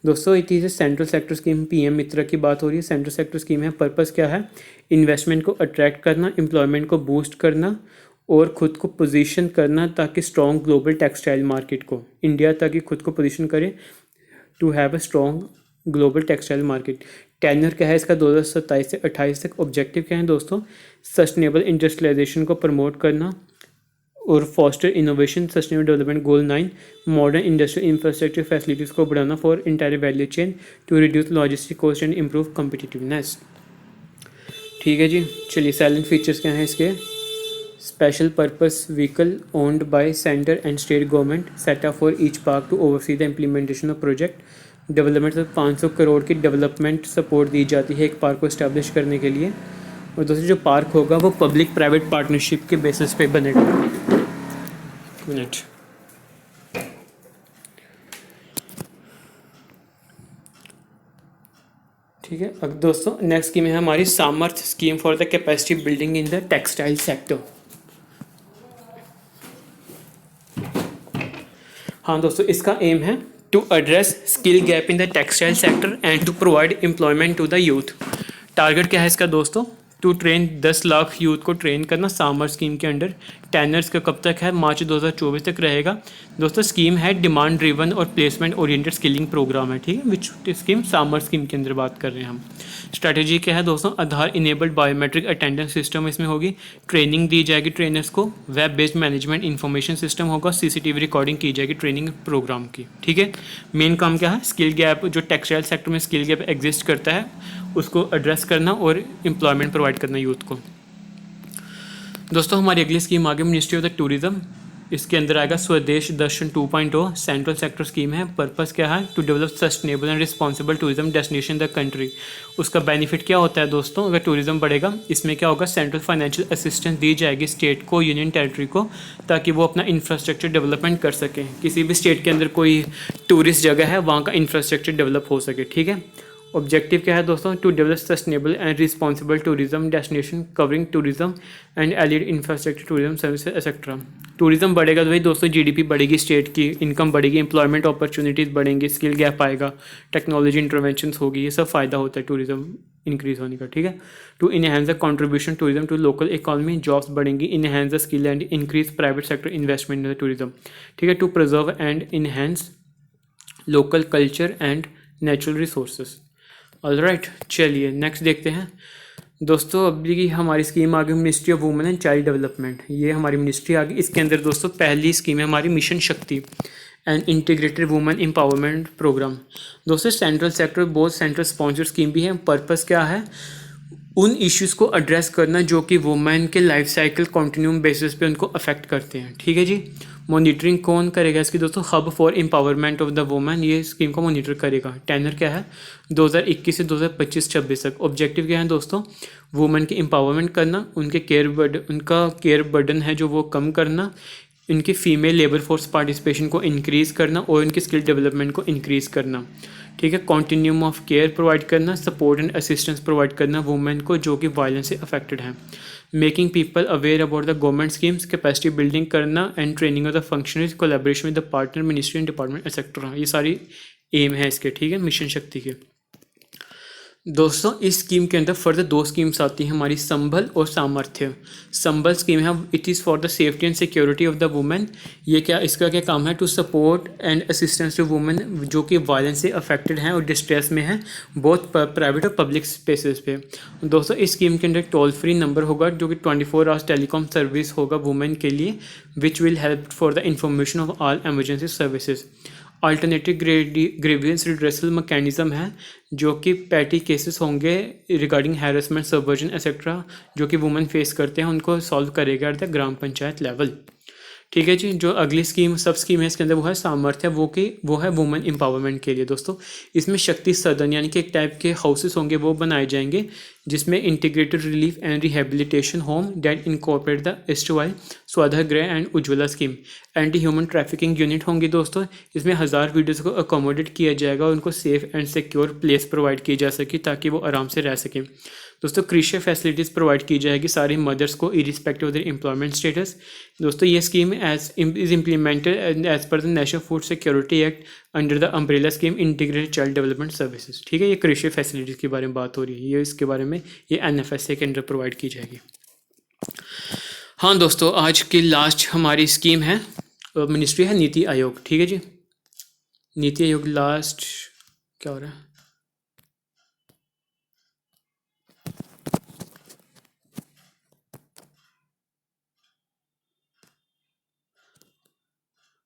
दोस्तों it is a central sector scheme, PM Mitra की बात हो रही है, सेंट्रल सेक्टर स्कीम है। पर्पस क्या है? इन्वेस्टमेंट को अट्रैक्ट करना, एम्प्लॉयमेंट को बूस्ट करना और ख़ुद को पोजीशन करना ताकि स्ट्रॉन्ग ग्लोबल टेक्सटाइल मार्केट को, इंडिया ताकि खुद को पोजीशन करे to have a strong global textile market. Tenure क्या है इसका? 2027 से 28 तक। ऑब्जेक्टिव क्या है दोस्तों? सस्टेनेबल इंडस्ट्रियलाइजेशन को प्रमोट करना और foster innovation, sustainable development goal 9, modern industrial infrastructure facilities को बढ़ाना for entire value chain to reduce logistic cost and improve competitiveness. ठीक है जी, चलिए साइलेंट फीचर्स क्या हैं इसके? Special purpose vehicle owned by centre and state government set up for each park to oversee the implementation of project. Development से 500 करोड़ की development support दी जाती है एक पार्क को इस्टेब्लिश करने के लिए। और दूसरी जो पार्क होगा वो पब्लिक प्राइवेट पार्टनरशिप के बेसिस पे बनेगा। मिनट, ठीक है। अब दोस्तों नेक्स्ट स्कीम है हमारी Samarthya scheme for the capacity building in the textile sector. हाँ दोस्तों, इसका एम है to address skill gap in the textile sector and to provide employment to the youth. Target क्या है इसका दोस्तों? टू ट्रेन 10 लाख यूथ को ट्रेन करना सामर्थ्य स्कीम के अंडर। टेनर्स का कब तक है? मार्च 2024 तक रहेगा। दोस्तों स्कीम है डिमांड ड्रिवन और प्लेसमेंट ओरिएंटेड स्किलिंग प्रोग्राम है, ठीक है, विच स्कीम सामर्थ्य स्कीम के अंदर बात कर रहे हैं हम। स्ट्रैटेजी क्या है दोस्तों? आधार इनेबल्ड बायोमेट्रिक अटेंडेंस सिस्टम इसमें होगी, ट्रेनिंग दी जाएगी ट्रेनर्स को, web based management information system होगा, सीसीटीवी रिकॉर्डिंग की जाएगी ट्रेनिंग प्रोग्राम की। ठीक है, मेन काम क्या है? स्किल गैप, जो टेक्सटाइल सेक्टर में स्किल गैप एग्जिस्ट करता है उसको एड्रेस करना और एम्प्लॉयमेंट प्रोवाइड करना यूथ को। दोस्तों हमारी अगली स्कीम आगे मिनिस्ट्री ऑफ द टूरिज्म, इसके अंदर आएगा Swadesh Darshan 2.0, central sector scheme है। पर्पस क्या है? To develop sustainable and responsible tourism destination the country. उसका बेनिफिट क्या होता है दोस्तों? अगर टूरिज्म बढ़ेगा इसमें क्या होगा? सेंट्रल फाइनेंशियल असिस्टेंस दी जाएगी स्टेट को, यूनियन टेरिटरी को, ताकि वो अपना इंफ्रास्ट्रक्चर डेवलपमेंट कर सकें। किसी भी स्टेट के अंदर कोई टूरिस्ट जगह है वहाँ का इंफ्रास्ट्रक्चर डेवलप हो सके। ठीक है, ऑब्जेक्टिव क्या है दोस्तों? To develop sustainable and responsible tourism destination covering tourism and allied infrastructure tourism services etcetera. Tourism बढ़ेगा तो भाई दोस्तों जीडीपी बढ़ेगी, स्टेट की इनकम बढ़ेगी, एम्प्लॉयमेंट अपॉर्चुनिटीज़ बढ़ेंगी, स्किल गैप आएगा, टेक्नोलॉजी इंटरवेंशंस होगी, ये सब फ़ायदा होता है टूरिज्म इंक्रीज होने का। ठीक है, to enhance the contribution tourism to local economy, jobs बढ़ेंगी, enhance the skill and increase private sector investment in the tourism. ठीक है, to preserve and enhance local culture and natural resources. Alright, चलिए next देखते हैं दोस्तों। अभी की हमारी स्कीम आ गई ministry of women and child development, ये हमारी मिनिस्ट्री आ गई। इसके अंदर दोस्तों पहली स्कीम है हमारी mission Shakti and integrated women empowerment programme. दोस्तों सेंट्रल सेक्टर बहुत सेंट्रल स्पॉन्सर स्कीम भी है। पर्पस क्या है? उन इश्यूज़ को एड्रेस करना जो कि वुमेन के लाइफ साइकिल कॉन्टिन्यूम बेसिस पे उनको अफेक्ट करते हैं। ठीक है जी, मॉनिटरिंग कौन करेगा इसकी दोस्तों? Hub for empowerment of the women, ये स्कीम को मॉनिटर करेगा। टेनर क्या है? 2021 से 2025-26 तक। ऑब्जेक्टिव क्या है दोस्तों? वुमेन की एम्पावरमेंट करना, उनका केयर बर्डन है जो वो कम करना, इनकी फीमेल लेबर फोर्स पार्टिसिपेशन को इंक्रीज़ करना और इनकी स्किल डेवलपमेंट को इंक्रीज़ करना। ठीक है, कॉन्टिन्यूम ऑफ केयर प्रोवाइड करना, सपोर्ट एंड असिस्टेंस प्रोवाइड करना वुमेन को जो कि वायलेंस से अफेक्टेड हैं। Making people aware about the government schemes, capacity building करना and training of the functionaries, collaboration with the partner ministry and department etcetera. ये सारी एम है इसके। ठीक है, मिशन शक्ति के। दोस्तों इस स्कीम के अंदर फर्दर 2 स्कीम्स आती हैं हमारी, संभल और सामर्थ्य। संभल स्कीम है, it is for the safety and security of the women. ये क्या, इसका क्या काम है? To support and assistance to women जो कि वायलेंस से अफेक्टेड हैं और डिस्ट्रेस में हैं, बोथ प्राइवेट और पब्लिक स्पेसेस पे। दोस्तों इस स्कीम के अंदर टोल फ्री नंबर होगा जो कि 24 आवर्स टेलीकॉम सर्विस होगा वुमेन के लिए, which will help for the information of all emergency services. Alternative grievance redressal mechanism है जो कि पैटी केसेस होंगे रिगार्डिंग हैरेसमेंट, सबवर्जन एक्सेट्रा जो कि वुमेन फेस करते हैं, उनको सॉल्व करेगा at the gram panchayat level. ठीक है जी, जो अगली स्कीम सब स्कीम है इसके अंदर वो है सामर्थ्य, वो है वुमेन एम्पावरमेंट के लिए। दोस्तों इसमें शक्ति सदन यानी कि एक टाइप के हाउसेस होंगे वो बनाए जाएंगे जिसमें integrated relief and rehabilitation home that incorporate the erstwhile Swadhargreh and Ujjwala scheme. Anti human trafficking unit होंगी दोस्तों, इसमें 1000 वीडियोज़ को अकोमोडेट किया जाएगा और उनको safe and secure place provide की जा सके ताकि वो आराम से रह सकें। दोस्तों कृषि फैसिलिटीज़ प्रोवाइड की जाएगी सारी मदर्स को irrespective of their employment status. दोस्तों ये scheme is implemented as per the national food security act under the umbrella scheme integrated child development services. ठीक है, ये कृषि फैसिलिटीज़ के बारे में बात हो रही है, ये इसके बारे में ये NFSA के अंडर प्रोवाइड की जाएगी। हाँ दोस्तों, आज की लास्ट हमारी स्कीम है, मिनिस्ट्री है नीति आयोग। ठीक है जी, नीति आयोग लास्ट क्या हो रहा है,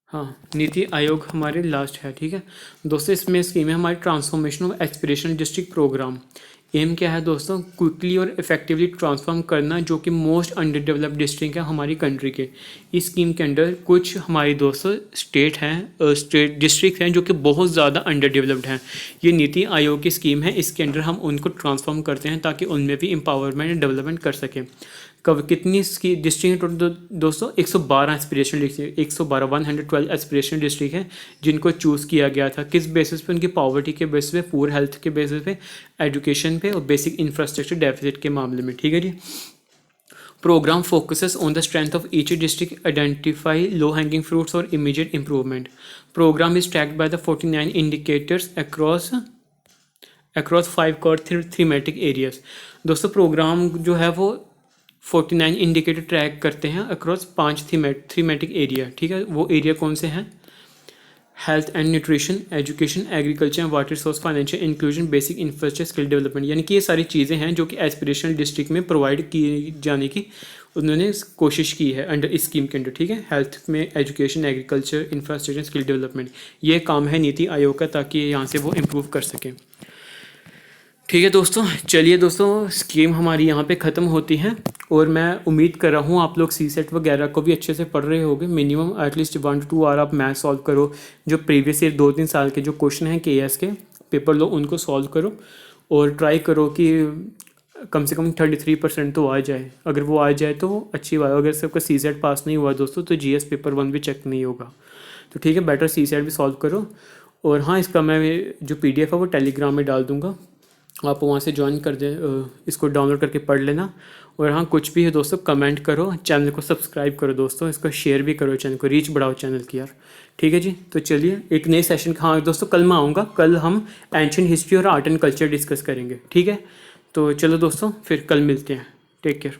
हाँ नीति आयोग हमारे लास्ट है। ठीक है दोस्तों, इसमें स्कीम है हमारी transformation of aspirational district programme. Aim क्या है दोस्तों, क्विकली और इफेक्टिवली ट्रांसफॉर्म करना जो कि मोस्ट अंडर डेवलप्ड डिस्ट्रिक्ट है हमारी कंट्री के। इस स्कीम के अंडर कुछ हमारी दोस्तों स्टेट डिस्ट्रिक्ट हैं जो कि बहुत ज़्यादा अंडर डेवलप्ड हैं। ये नीति आयोग की स्कीम है, इसके अंडर हम उनको ट्रांसफॉर्म करते हैं ताकि उनमें भी एम्पावरमेंट एंड डेवलपमेंट कर सकें। कब कितनी इसकी डिस्ट्रिक्ट है टोटल दोस्तों, 112 एस्पिरेशनल डिस्ट्रिक्ट, 112 एस्पिरेशनल डिस्ट्रिक्ट है जिनको चूज़ किया गया था। किस बेसिस पे, उनकी पॉवर्टी के बेसिस पे, पुअर हेल्थ के बेसिस पे, एजुकेशन पे और बेसिक इंफ्रास्ट्रक्चर डेफिसिट के मामले में। ठीक है जी, program focuses on the strength of each district, identify low hanging fruits और immediate improvement. Program is tracked by the 49 indicators across 5 core thematic areas. दोस्तों प्रोग्राम जो है वो 49 इंडिकेटर ट्रैक करते हैं अक्रॉस 5 थीमेटिक एरिया। ठीक है, वो एरिया कौन से हैं, health and nutrition, education, agriculture, water resource, financial inclusion, basic infrastructure, skill development. यानी कि ये सारी चीज़ें हैं जो कि एस्पिरेशनल डिस्ट्रिक्ट में प्रोवाइड की जाने की उन्होंने कोशिश की है अंडर इस स्कीम के अंडर। ठीक है, हेल्थ में, education, agriculture, infrastructure, skill development, ये काम है नीति आयोग का ताकि यहाँ से वो इम्प्रूव कर सकें। ठीक है दोस्तों, चलिए दोस्तों स्कीम हमारी यहाँ पे ख़त्म होती है और मैं उम्मीद कर रहा हूँ आप लोग CSET वगैरह को भी अच्छे से पढ़ रहे होंगे। मिनिमम एटलीस्ट 1 to 2 आवर आप मैथ सॉल्व करो, जो प्रीवियस ईयर 2-3 साल के जो क्वेश्चन हैं KS के पेपर लो उनको सॉल्व करो और ट्राई करो कि कम से कम 33% तो आ जाए। अगर वो आ जाए तो अच्छी बात है, अगर सबका CSET पास नहीं हुआ दोस्तों तो GS पेपर 1 भी चेक नहीं होगा। तो ठीक है, बेटर CSET भी सॉल्व करो। और हाँ, इसका मैं जो PDF है वो टेलीग्राम में डाल दूँगा, आप वहाँ से ज्वाइन कर दें, इसको डाउनलोड करके पढ़ लेना। और हाँ, कुछ भी है दोस्तों कमेंट करो, चैनल को सब्सक्राइब करो दोस्तों, इसको शेयर भी करो, चैनल को रीच बढ़ाओ चैनल की यार। ठीक है जी, तो चलिए एक नए सेशन, हाँ दोस्तों कल मैं आऊँगा, कल हम एंशिएंट हिस्ट्री और आर्ट एंड कल्चर डिस्कस करेंगे। ठीक है, तो चलो दोस्तों फिर कल मिलते हैं, टेक केयर।